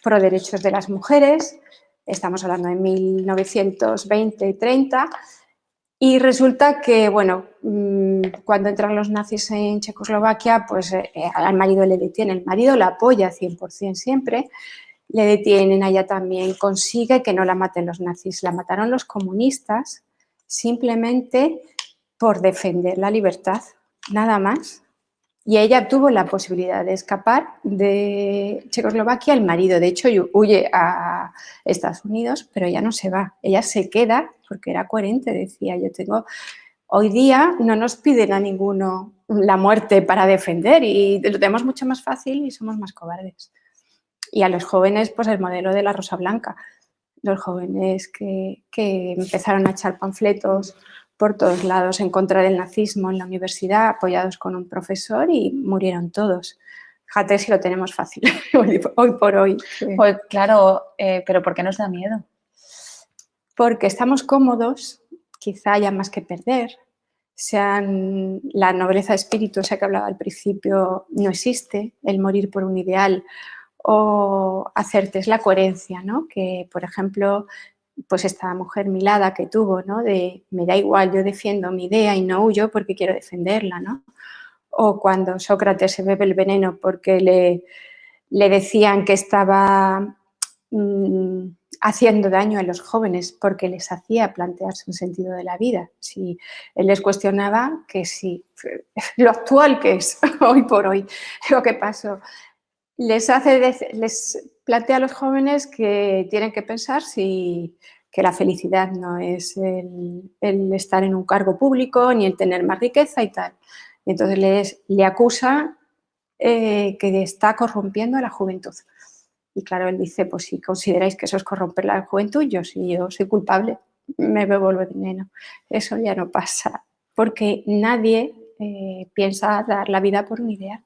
pro derechos de las mujeres, estamos hablando de 1920 y 30, y resulta que, bueno, cuando entran los nazis en Checoslovaquia, pues al marido le detienen, el marido la apoya 100% siempre, le detienen, a ella también, consigue que no la maten los nazis, la mataron los comunistas simplemente por defender la libertad, nada más. Y ella tuvo la posibilidad de escapar de Checoslovaquia, el marido de hecho huye a Estados Unidos, pero ella no se va, ella se queda porque era coherente, decía, hoy día no nos piden a ninguno la muerte para defender y lo tenemos mucho más fácil y somos más cobardes. Y a los jóvenes, pues el modelo de la Rosa Blanca, los jóvenes que empezaron a echar panfletos por todos lados en contra del nazismo en la universidad, apoyados con un profesor, y murieron todos. Fíjate si lo tenemos fácil hoy por hoy. Pues claro, pero ¿por qué nos da miedo? Porque estamos cómodos, quizá haya más que perder, la nobleza de espíritu, esa que hablaba al principio, no existe, el morir por un ideal o hacerte, es la coherencia, ¿no? Que, por ejemplo, pues esta mujer Milada que tuvo, ¿no? De me da igual, yo defiendo mi idea y no huyo porque quiero defenderla, ¿no? O cuando Sócrates se bebe el veneno porque le decían que estaba haciendo daño a los jóvenes porque les hacía plantearse un sentido de la vida. Si él les cuestionaba que si lo actual que es hoy por hoy, lo que pasó, les plantea a los jóvenes que tienen que pensar que la felicidad no es el estar en un cargo público ni el tener más riqueza y tal. Y entonces le acusa que está corrompiendo a la juventud. Y claro, él dice, pues si consideráis que eso es corromper la juventud, yo soy culpable, me bebo el veneno. Eso ya no pasa, porque nadie piensa dar la vida por una idea,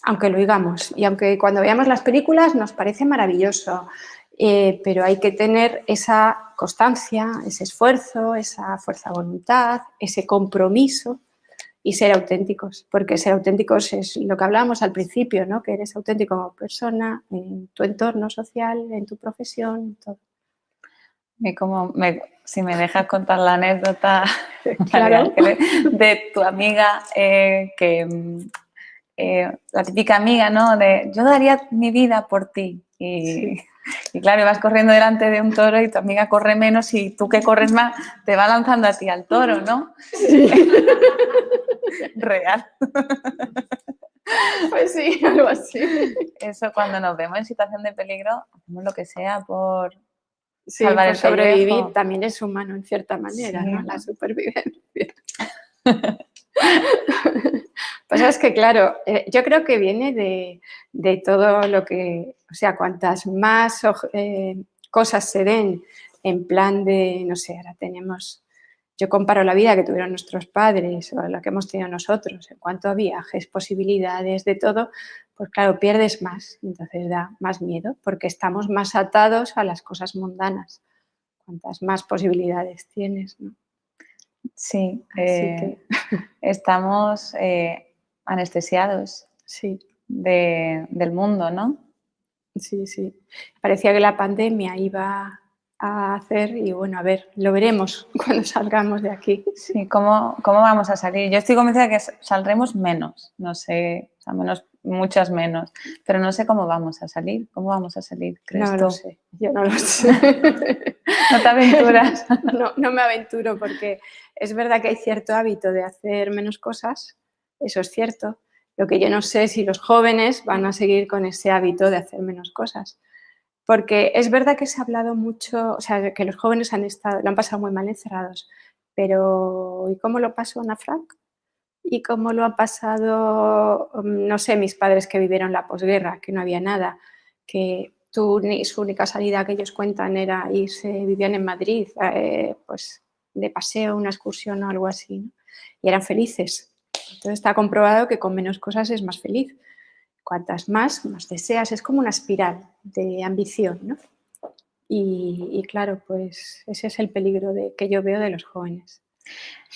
aunque lo digamos. Y aunque cuando veamos las películas nos parece maravilloso, pero hay que tener esa constancia, ese esfuerzo, esa fuerza de voluntad, ese compromiso y ser auténticos, porque ser auténticos es lo que hablábamos al principio, ¿no? Que eres auténtico como persona, en tu entorno social, en tu profesión, en todo. Si me dejas contar la anécdota, Claro. de tu amiga, la típica amiga, ¿no? De yo daría mi vida por ti. Sí. Y claro, vas corriendo delante de un toro y tu amiga corre menos y tú que corres más te va lanzando a ti al toro, ¿no? Sí. Real. Pues sí, algo así. Eso, cuando nos vemos en situación de peligro, hacemos lo que sea por salvar por el sobrevivir, pellejo. También es humano en cierta manera, Sí, ¿no? La supervivencia. Pues es que, claro, yo creo que viene de todo lo que, o sea, cuantas más cosas se den en plan de, no sé, ahora yo comparo la vida que tuvieron nuestros padres o la que hemos tenido nosotros en cuanto a viajes, posibilidades, de todo, pues claro, pierdes más, entonces da más miedo porque estamos más atados a las cosas mundanas. Cuantas más posibilidades tienes, ¿no? Sí, que... estamos anestesiados sí. del mundo, ¿no? Sí, sí. Parecía que la pandemia iba a hacer y bueno, a ver, lo veremos cuando salgamos de aquí. Sí, ¿cómo vamos a salir? Yo estoy convencida de que saldremos menos, no sé, o sea, muchas menos, pero no sé cómo vamos a salir. ¿Cómo vamos a salir, crees tú? No lo sé, yo no lo sé. ¿No te aventuras? No me aventuro porque es verdad que hay cierto hábito de hacer menos cosas, eso es cierto, Lo que yo no sé es si los jóvenes van a seguir con ese hábito de hacer menos cosas. Porque es verdad que se ha hablado mucho, o sea, que los jóvenes lo han pasado muy mal encerrados, pero ¿y cómo lo pasó Ana Frank? ¿Y cómo lo ha pasado, no sé, mis padres que vivieron la posguerra, que no había nada, que su única salida que ellos cuentan era irse, vivían en Madrid, pues de paseo, una excursión o algo así, ¿no? Y eran felices. Entonces está comprobado que con menos cosas es más feliz. Cuantas más deseas, es como una espiral de ambición, ¿no? Y claro, pues ese es el peligro que yo veo de los jóvenes.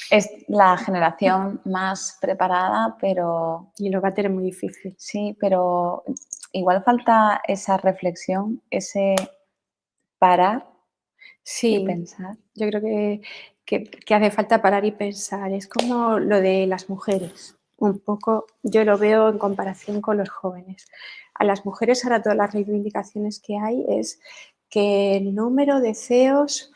Es la generación más preparada, pero... Y lo va a tener muy difícil. Sí, pero igual falta esa reflexión, ese parar y pensar. Yo creo que hace falta parar y pensar. Es como lo de las mujeres. Un poco yo lo veo en comparación con los jóvenes. A las mujeres ahora todas las reivindicaciones que hay es que el número de CEOs...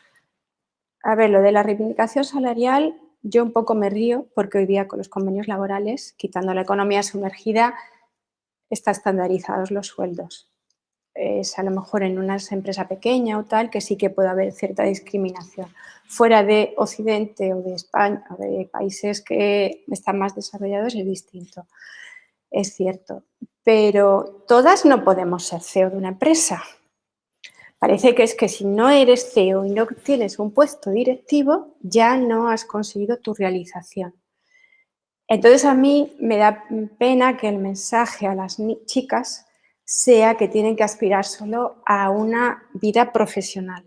A ver, lo de la reivindicación salarial, yo un poco me río porque hoy día con los convenios laborales, quitando la economía sumergida, están estandarizados los sueldos. Es a lo mejor en una empresa pequeña o tal que sí que puede haber cierta discriminación. Fuera de Occidente o de España o de países que están más desarrollados es distinto, es cierto. Pero todas no podemos ser CEO de una empresa. Parece que es que si no eres CEO y no tienes un puesto directivo, ya no has conseguido tu realización. Entonces a mí me da pena que el mensaje a las chicas sea que tienen que aspirar solo a una vida profesional,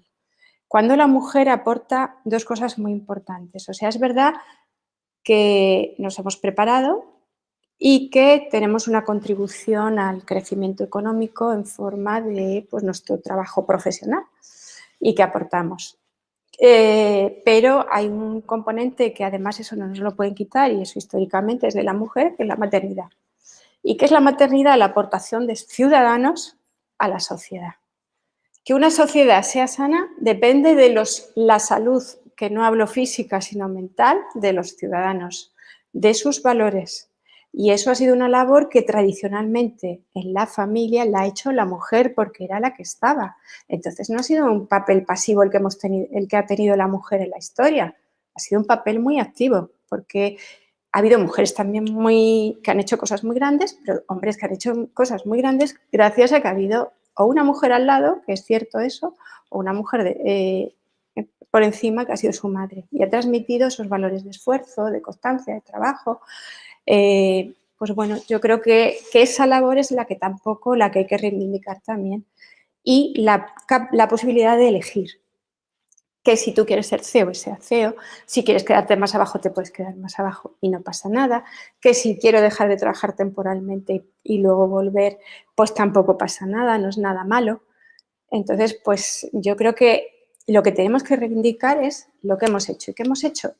cuando la mujer aporta dos cosas muy importantes. O sea, es verdad que nos hemos preparado y que tenemos una contribución al crecimiento económico en forma de pues, nuestro trabajo profesional y que aportamos. Pero hay un componente que además eso no nos lo pueden quitar y eso históricamente es de la mujer, que es la maternidad. ¿Y qué es la maternidad? La aportación de ciudadanos a la sociedad. Que una sociedad sea sana depende de la salud, que no hablo física sino mental, de los ciudadanos, de sus valores. Y eso ha sido una labor que tradicionalmente en la familia la ha hecho la mujer porque era la que estaba. Entonces no ha sido un papel pasivo el que ha tenido la mujer en la historia, ha sido un papel muy activo porque ha habido mujeres también que han hecho cosas muy grandes, pero hombres que han hecho cosas muy grandes gracias a que ha habido o una mujer al lado, que es cierto eso, o una mujer por encima que ha sido su madre y ha transmitido esos valores de esfuerzo, de constancia, de trabajo. Pues bueno, yo creo que esa labor es la que hay que reivindicar también. Y la posibilidad de elegir. Que si tú quieres ser CEO, sea CEO. Si quieres quedarte más abajo, te puedes quedar más abajo y no pasa nada. Que si quiero dejar de trabajar temporalmente y luego volver, pues tampoco pasa nada, no es nada malo. Entonces, pues yo creo que lo que tenemos que reivindicar es lo que hemos hecho. ¿Y qué hemos hecho?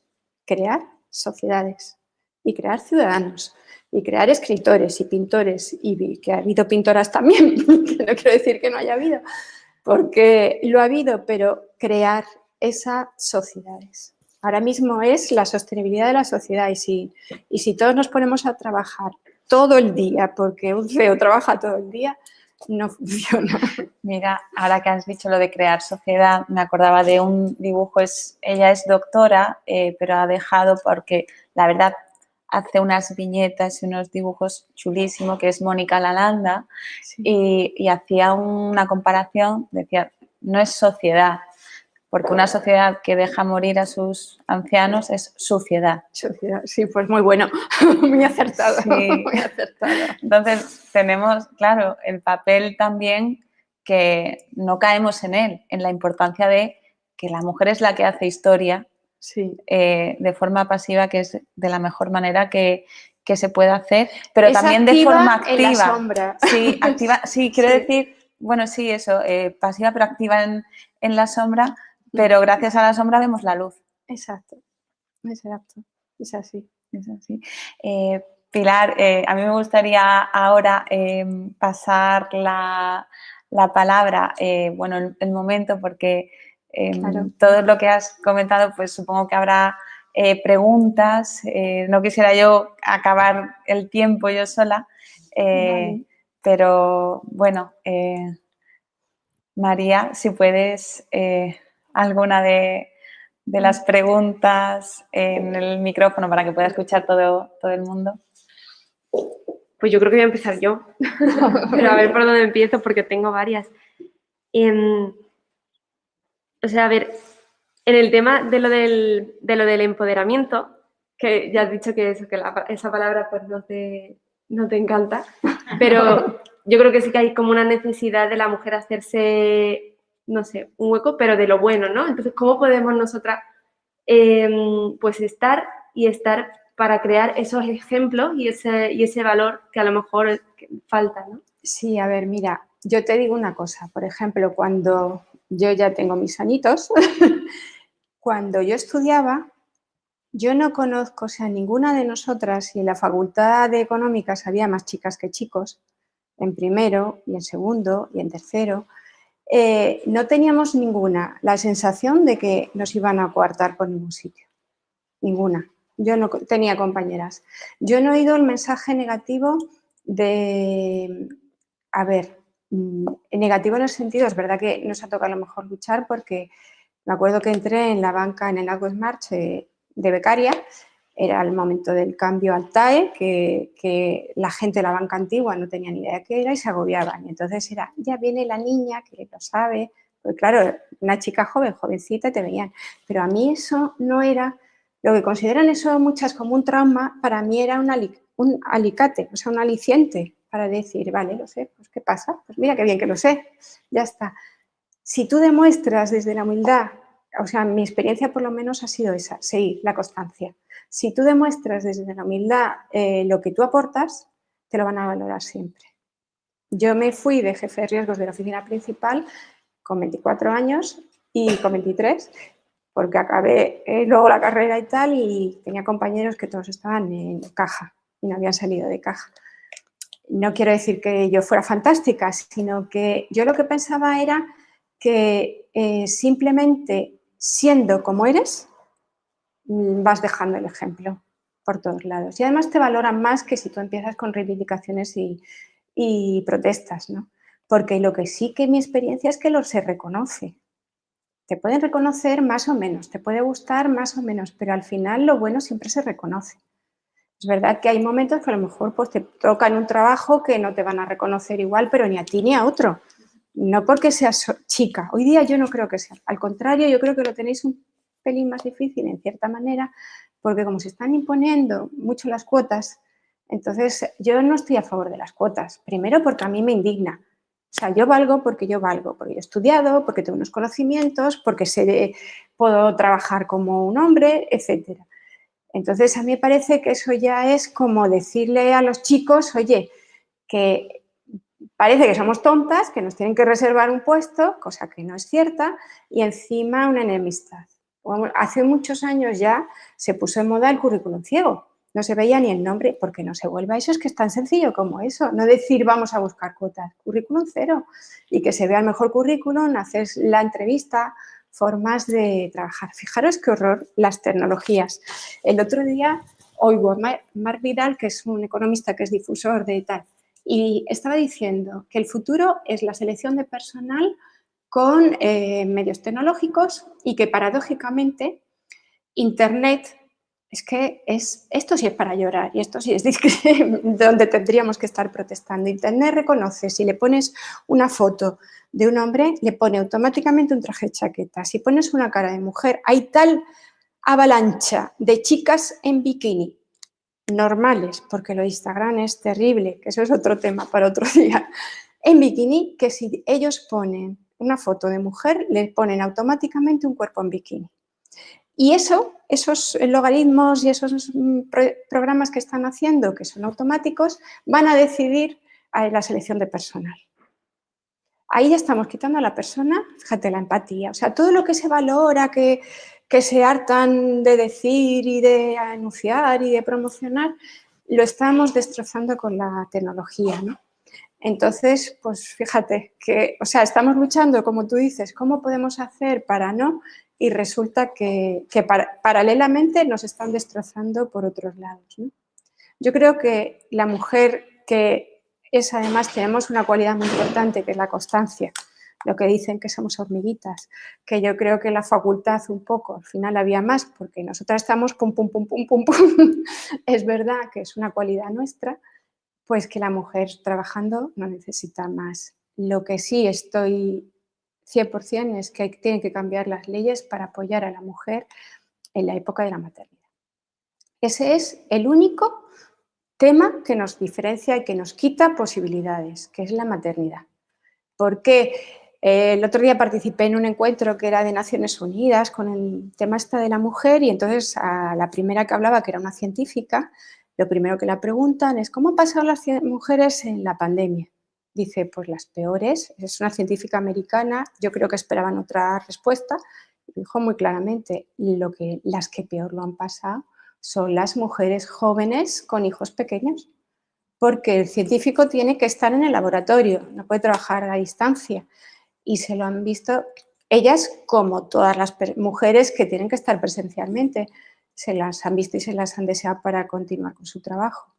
Crear sociedades y crear ciudadanos y crear escritores y pintores y que ha habido pintoras también, que no quiero decir que no haya habido, porque lo ha habido, pero crear esas sociedades. Ahora mismo es la sostenibilidad de la sociedad y si todos nos ponemos a trabajar todo el día, porque un CEO trabaja todo el día, no funciona. Mira, ahora que has dicho lo de crear sociedad, me acordaba de un dibujo, ella es doctora, pero ha dejado porque la verdad hace unas viñetas y unos dibujos chulísimos, que es Mónica Lalanda, sí. y hacía una comparación, decía, no es sociedad, porque una sociedad que deja morir a sus ancianos es suciedad. Sociedad, sí, pues muy bueno, muy acertado. Sí. Muy acertado. Entonces, tenemos, claro, el papel también que no caemos en él, en la importancia de que la mujer es la que hace historia, sí. De forma pasiva, que es de la mejor manera que se puede hacer, pero es también de forma activa. En la sombra. Sí, activa, sí, quiero decir, bueno, sí, eso, pasiva pero activa en la sombra, pero gracias a la sombra vemos la luz. Exacto, exacto, es así. Es así. Pilar, a mí me gustaría ahora pasar la palabra, bueno, el momento, porque claro. Todo lo que has comentado, pues supongo que habrá preguntas. No quisiera yo acabar el tiempo yo sola, Vale. pero bueno, María, si puedes, alguna de las preguntas en el micrófono para que pueda escuchar todo el mundo. Pues yo creo que voy a empezar yo, pero a ver por dónde empiezo porque tengo varias. O sea, a ver, en el tema de lo del empoderamiento, que ya has dicho que eso, que esa palabra pues no te encanta, pero yo creo que sí que hay como una necesidad de la mujer hacerse, no sé, un hueco, pero de lo bueno, ¿no? Entonces, ¿cómo podemos nosotras pues estar para crear esos ejemplos y ese valor que a lo mejor falta, ¿no? Sí, a ver, mira, yo te digo una cosa. Por ejemplo, cuando yo ya tengo mis añitos, cuando yo estudiaba, yo no conozco, o sea, ninguna de nosotras, y en la Facultad de Económicas había más chicas que chicos, en primero y en segundo y en tercero, no teníamos ninguna la sensación de que nos iban a coartar por ningún sitio. Ninguna. Yo no tenía compañeras. Yo no he oído el mensaje negativo de, a ver, negativo en el sentido, es verdad que nos ha tocado a lo mejor luchar porque me acuerdo que entré en la banca en el NatWest March de becaria, era el momento del cambio al TAE, que la gente de la banca antigua no tenía ni idea de qué era y se agobiaban. Y entonces era, ya viene la niña que lo sabe, pues claro, una chica joven, jovencita, te veían. Pero a mí eso no era, lo que consideran eso muchas como un trauma, para mí era un alicate, o sea, un aliciente para decir, vale, lo sé, pues ¿qué pasa? Pues mira qué bien que lo sé, ya está. Si tú demuestras desde la humildad, o sea, mi experiencia por lo menos ha sido esa, seguir la constancia. Si tú demuestras desde la humildad lo que tú aportas, te lo van a valorar siempre. Yo me fui de jefe de riesgos de la oficina principal con 24 años y con 23, porque acabé luego la carrera y tal, y tenía compañeros que todos estaban en caja y no habían salido de caja. No quiero decir que yo fuera fantástica, sino que yo lo que pensaba era que simplemente siendo como eres, vas dejando el ejemplo por todos lados. Y además te valoran más que si tú empiezas con reivindicaciones y protestas, ¿no? Porque lo que sí que mi experiencia es que se reconoce. Te pueden reconocer más o menos, te puede gustar más o menos, pero al final lo bueno siempre se reconoce. Es verdad que hay momentos que a lo mejor pues, te tocan un trabajo que no te van a reconocer igual, pero ni a ti ni a otro. No porque seas chica. Hoy día yo no creo que sea. Al contrario, yo creo que lo tenéis un pelín más difícil en cierta manera, porque como se están imponiendo mucho las cuotas, entonces yo no estoy a favor de las cuotas. Primero porque a mí me indigna. O sea, yo valgo, porque yo he estudiado, porque tengo unos conocimientos, porque puedo trabajar como un hombre, etcétera. Entonces, a mí me parece que eso ya es como decirle a los chicos, oye, que parece que somos tontas, que nos tienen que reservar un puesto, cosa que no es cierta, y encima una enemistad. Hace muchos años ya se puso en moda el currículum ciego. No se veía ni el nombre, porque no se vuelva. Eso es que es tan sencillo como eso. No decir vamos a buscar cuotas. Currículum cero. Y que se vea el mejor currículum, hacer la entrevista, formas de trabajar. Fijaros qué horror las tecnologías. El otro día oigo a Marc Vidal, que es un economista que es difusor de tal, y estaba diciendo que el futuro es la selección de personal con medios tecnológicos y que paradójicamente Internet esto sí es para llorar y esto sí es donde tendríamos que estar protestando. Internet reconoce, si le pones una foto de un hombre, le pone automáticamente un traje de chaqueta. Si pones una cara de mujer, hay tal avalancha de chicas en bikini normales, porque lo de Instagram es terrible, que eso es otro tema para otro día, en bikini, que si ellos ponen una foto de mujer, le ponen automáticamente un cuerpo en bikini. Y esos logaritmos y esos programas que están haciendo, que son automáticos, van a decidir la selección de personal. Ahí ya estamos quitando a la persona, fíjate, la empatía. O sea, todo lo que se valora, que se hartan de decir y de anunciar y de promocionar, lo estamos destrozando con la tecnología, ¿no? Entonces, pues fíjate que, o sea, estamos luchando, como tú dices, ¿cómo podemos hacer para no? Y resulta que paralelamente nos están destrozando por otros lados, ¿no? Yo creo que la mujer, que es además, tenemos una cualidad muy importante, que es la constancia, lo que dicen que somos hormiguitas, que yo creo que la facultad un poco, al final había más, porque nosotras estamos pum, pum, pum, pum, pum, pum. Es verdad que es una cualidad nuestra, pues que la mujer trabajando no necesita más. Lo que sí estoy 100% es que tienen que cambiar las leyes para apoyar a la mujer en la época de la maternidad. Ese es el único tema que nos diferencia y que nos quita posibilidades, que es la maternidad. Porque el otro día participé en un encuentro que era de Naciones Unidas con el tema de la mujer y entonces a la primera que hablaba, que era una científica, lo primero que la preguntan es ¿cómo han pasado las mujeres en la pandemia? Dice, pues las peores, es una científica americana, yo creo que esperaban otra respuesta, dijo muy claramente, las que peor lo han pasado son las mujeres jóvenes con hijos pequeños, porque el científico tiene que estar en el laboratorio, no puede trabajar a distancia. Y se lo han visto ellas, como todas las mujeres que tienen que estar presencialmente, se las han visto y se las han deseado para continuar con su trabajo.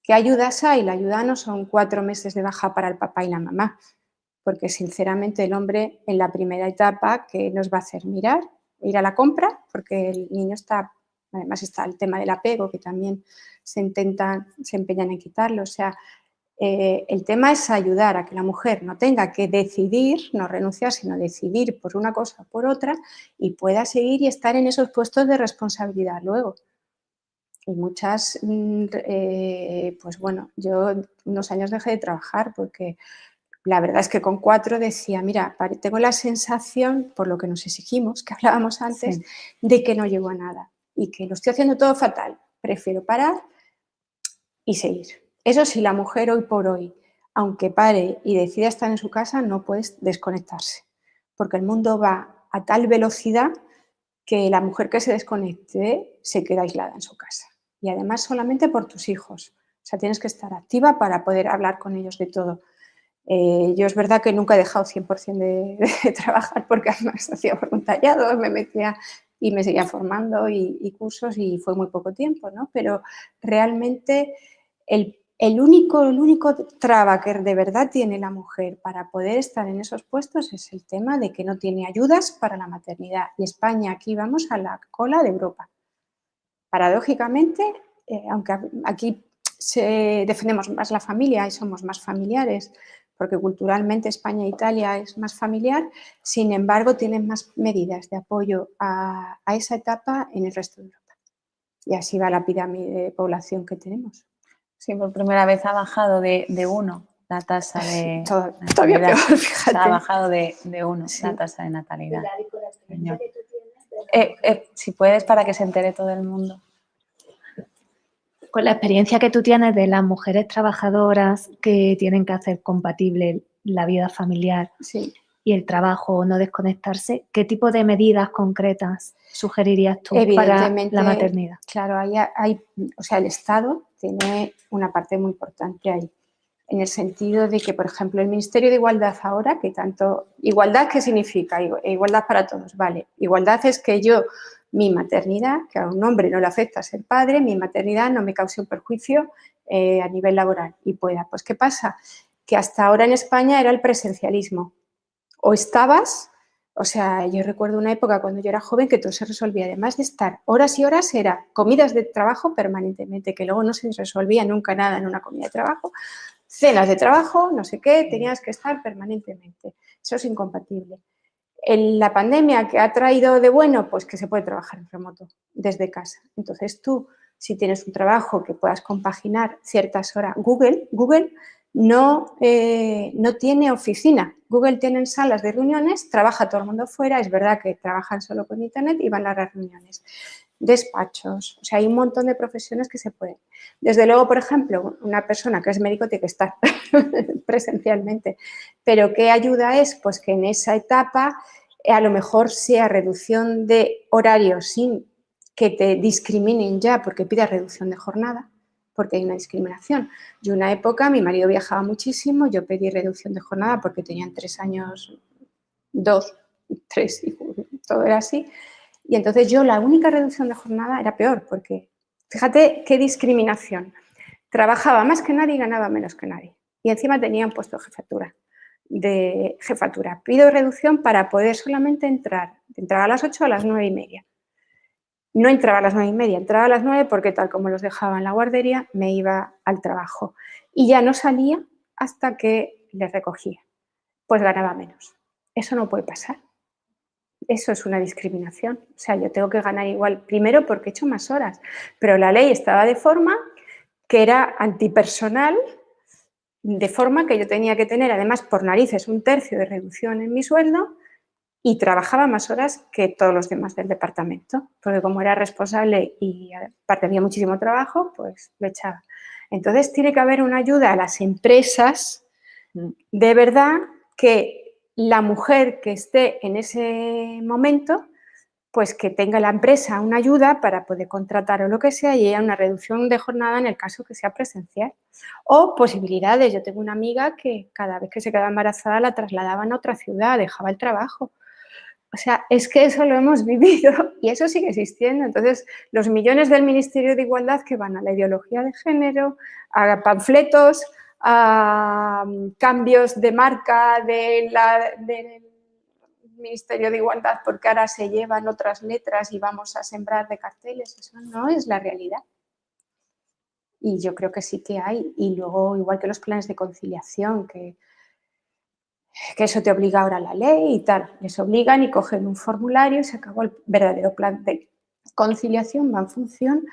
¿Qué ayudas hay? La ayuda no son 4 meses de baja para el papá y la mamá, porque sinceramente el hombre en la primera etapa, ¿qué nos va a hacer? Mirar, ir a la compra, porque el niño está, además está el tema del apego, que también se empeñan en quitarlo, o sea, el tema es ayudar a que la mujer no tenga que decidir, no renunciar, sino decidir por una cosa o por otra y pueda seguir y estar en esos puestos de responsabilidad luego. Y muchas, pues bueno, yo unos años dejé de trabajar porque la verdad es que con 4 decía, mira, tengo la sensación, por lo que nos exigimos, que hablábamos antes, sí, de que no llego a nada y que lo estoy haciendo todo fatal. Prefiero parar y seguir. Eso sí, la mujer hoy por hoy, aunque pare y decida estar en su casa, no puede desconectarse, porque el mundo va a tal velocidad que la mujer que se desconecte se queda aislada en su casa. Y además solamente por tus hijos. O sea, tienes que estar activa para poder hablar con ellos de todo. Yo es verdad que nunca he dejado 100% de trabajar porque además hacía voluntariado, me metía y me seguía formando y cursos y fue muy poco tiempo, ¿no? Pero realmente el único traba que de verdad tiene la mujer para poder estar en esos puestos es el tema de que no tiene ayudas para la maternidad. Y España, aquí vamos a la cola de Europa. Paradójicamente, aunque aquí defendemos más la familia y somos más familiares, porque culturalmente España e Italia es más familiar, sin embargo tienen más medidas de apoyo a esa etapa en el resto de Europa. Y así va la pirámide de población que tenemos. Sí, por primera vez ha bajado de 1 la tasa de todavía peor, fíjate. Ha bajado de 1 sí, la tasa de natalidad. Si puedes, para que se entere todo el mundo. Con la experiencia que tú tienes de las mujeres trabajadoras que tienen que hacer compatible la vida familiar sí, y el trabajo, no desconectarse, ¿qué tipo de medidas concretas sugerirías tú para la maternidad? Claro, o sea, el Estado tiene una parte muy importante ahí, en el sentido de que, por ejemplo, el Ministerio de Igualdad ahora, que tanto... ¿Igualdad qué significa? Igualdad para todos, vale. Igualdad es que mi maternidad, que a un hombre no le afecta ser padre, mi maternidad no me cause un perjuicio a nivel laboral y pueda. Pues, ¿qué pasa? Que hasta ahora en España era el presencialismo. O estabas, o sea, yo recuerdo una época cuando yo era joven que todo se resolvía, además de estar horas y horas, era comidas de trabajo permanentemente, que luego no se resolvía nunca nada en una comida de trabajo, cenas de trabajo, no sé qué, tenías que estar permanentemente. Eso es incompatible. La pandemia, ¿que ha traído de bueno? Pues que se puede trabajar en remoto, desde casa. Entonces tú, si tienes un trabajo que puedas compaginar ciertas horas, Google no tiene oficina. Google tiene salas de reuniones, trabaja todo el mundo fuera, es verdad que trabajan solo con internet y van a las reuniones. Despachos, o sea, hay un montón de profesiones que se pueden. Desde luego, por ejemplo, una persona que es médico tiene que estar presencialmente, pero ¿qué ayuda es? Pues que en esa etapa a lo mejor sea reducción de horarios sin que te discriminen ya porque pidas reducción de jornada, porque hay una discriminación. Yo una época, mi marido viajaba muchísimo, yo pedí reducción de jornada porque tenían 3 años, 2, 3, y todo era así. Y entonces yo la única reducción de jornada era peor, porque fíjate qué discriminación. Trabajaba más que nadie y ganaba menos que nadie. Y encima tenía un puesto de jefatura. Pido reducción para poder solamente entrar. Entraba a las 8 a las 9:30. No entraba a las 9:30, entraba a las 9 porque tal como los dejaba en la guardería, me iba al trabajo. Y ya no salía hasta que les recogía. Pues ganaba menos. Eso no puede pasar. Eso es una discriminación. O sea, yo tengo que ganar igual, primero porque he hecho más horas, pero la ley estaba de forma que era antipersonal, de forma que yo tenía que tener, además, por narices, 1/3 de reducción en mi sueldo y trabajaba más horas que todos los demás del departamento, porque como era responsable y aparte había muchísimo trabajo, pues lo echaba. Entonces, tiene que haber una ayuda a las empresas, de verdad, que la mujer que esté en ese momento, pues que tenga la empresa una ayuda para poder contratar o lo que sea y haya una reducción de jornada en el caso que sea presencial. O posibilidades. Yo tengo una amiga que cada vez que se quedaba embarazada la trasladaban a otra ciudad, dejaba el trabajo. O sea, es que eso lo hemos vivido y eso sigue existiendo. Entonces, los millones del Ministerio de Igualdad que van a la ideología de género, a panfletos, a cambios de marca del Ministerio de Igualdad porque ahora se llevan otras letras y vamos a sembrar de carteles, eso no es la realidad. Y yo creo que sí que hay. Y luego, igual que los planes de conciliación, que eso te obliga ahora la ley y tal. Les obligan y cogen un formulario y se acabó el verdadero plan de conciliación, va en función.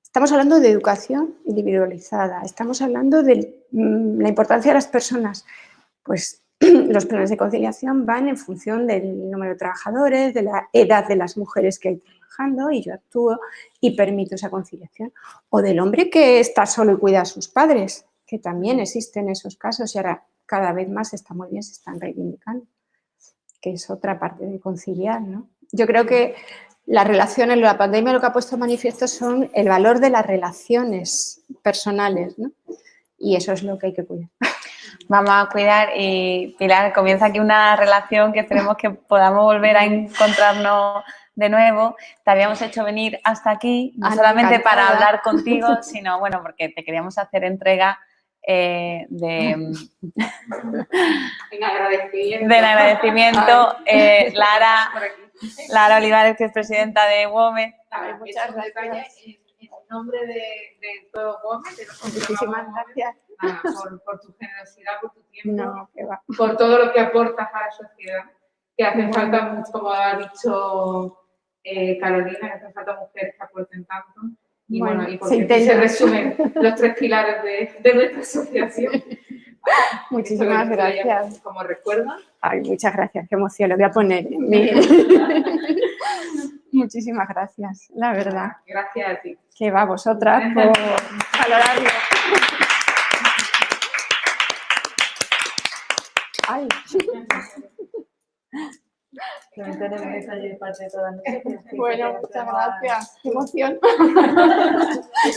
Estamos hablando de educación individualizada, estamos hablando de la importancia de las personas. Pues los planes de conciliación van en función del número de trabajadores, de la edad de las mujeres que hay trabajando y yo actúo y permito esa conciliación. O del hombre que está solo y cuida a sus padres, que también existen esos casos y ahora cada vez más está muy bien, se están reivindicando, que es otra parte de conciliar, ¿no? Yo creo que las relaciones, la pandemia lo que ha puesto de manifiesto son el valor de las relaciones personales, ¿no? Y eso es lo que hay que cuidar. Vamos a cuidar y Pilar, comienza aquí una relación que esperemos que podamos volver a encontrarnos de nuevo. Te habíamos hecho venir hasta aquí, no solamente para hablar contigo, sino, bueno, porque te queríamos hacer entrega del agradecimiento. Lara Olivares, que es presidenta de WOMED. Muchas gracias. En nombre de todo WOMED, muchísimas gracias. Por tu generosidad, por tu tiempo, por todo lo que aportas a la sociedad, que hace falta mucho, como ha dicho Carolina, que hace falta mujeres que aporten tanto. Y bueno, y porque se resumen los 3 pilares de nuestra asociación. Muchísimas gracias. Como recuerdo. Ay, muchas gracias, qué emoción, lo voy a poner. Muchísimas gracias, la verdad. Gracias a ti. Que va vosotras por valorarlo. Ay. Bueno, muchas gracias. Qué emoción.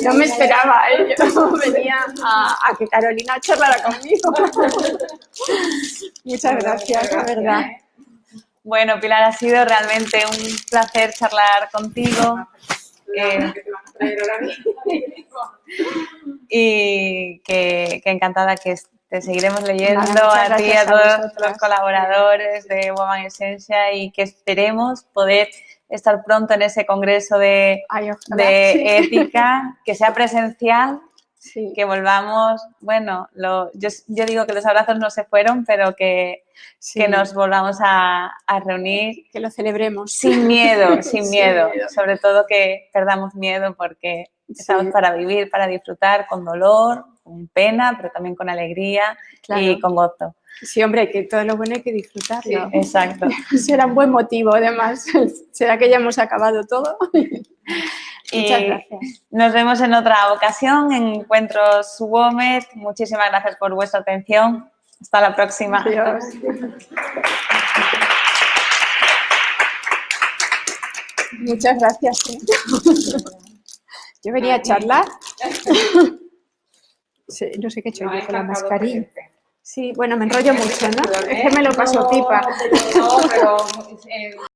No me esperaba, ¿eh? Yo venía a que Carolina charlara conmigo. Muchas gracias, la verdad. Bueno, Pilar, ha sido realmente un placer charlar contigo. Y que encantada que te seguiremos leyendo a ti y a todos los colaboradores de Woman Esencia y que esperemos poder estar pronto en ese congreso de ética, que sea presencial, que volvamos, bueno, yo digo que los abrazos no se fueron, pero que nos volvamos a reunir. Que lo celebremos. Sin miedo, sobre todo que perdamos miedo porque estamos para vivir, para disfrutar con dolor, con pena, pero también con alegría y con gozo. Sí, hombre, que todo lo bueno hay que disfrutarlo. Sí, exacto. Será un buen motivo, además. Será que ya hemos acabado todo. Muchas gracias. Nos vemos en otra ocasión en Encuentros WOMED. Muchísimas gracias por vuestra atención. Hasta la próxima. Adiós. Muchas gracias. Yo venía a charlar. Sí, no sé qué he hecho No yo he con la encajado mascarilla. presente. Sí, bueno, me enrollo mucho, ¿no? Es que me lo paso No, pipa. pero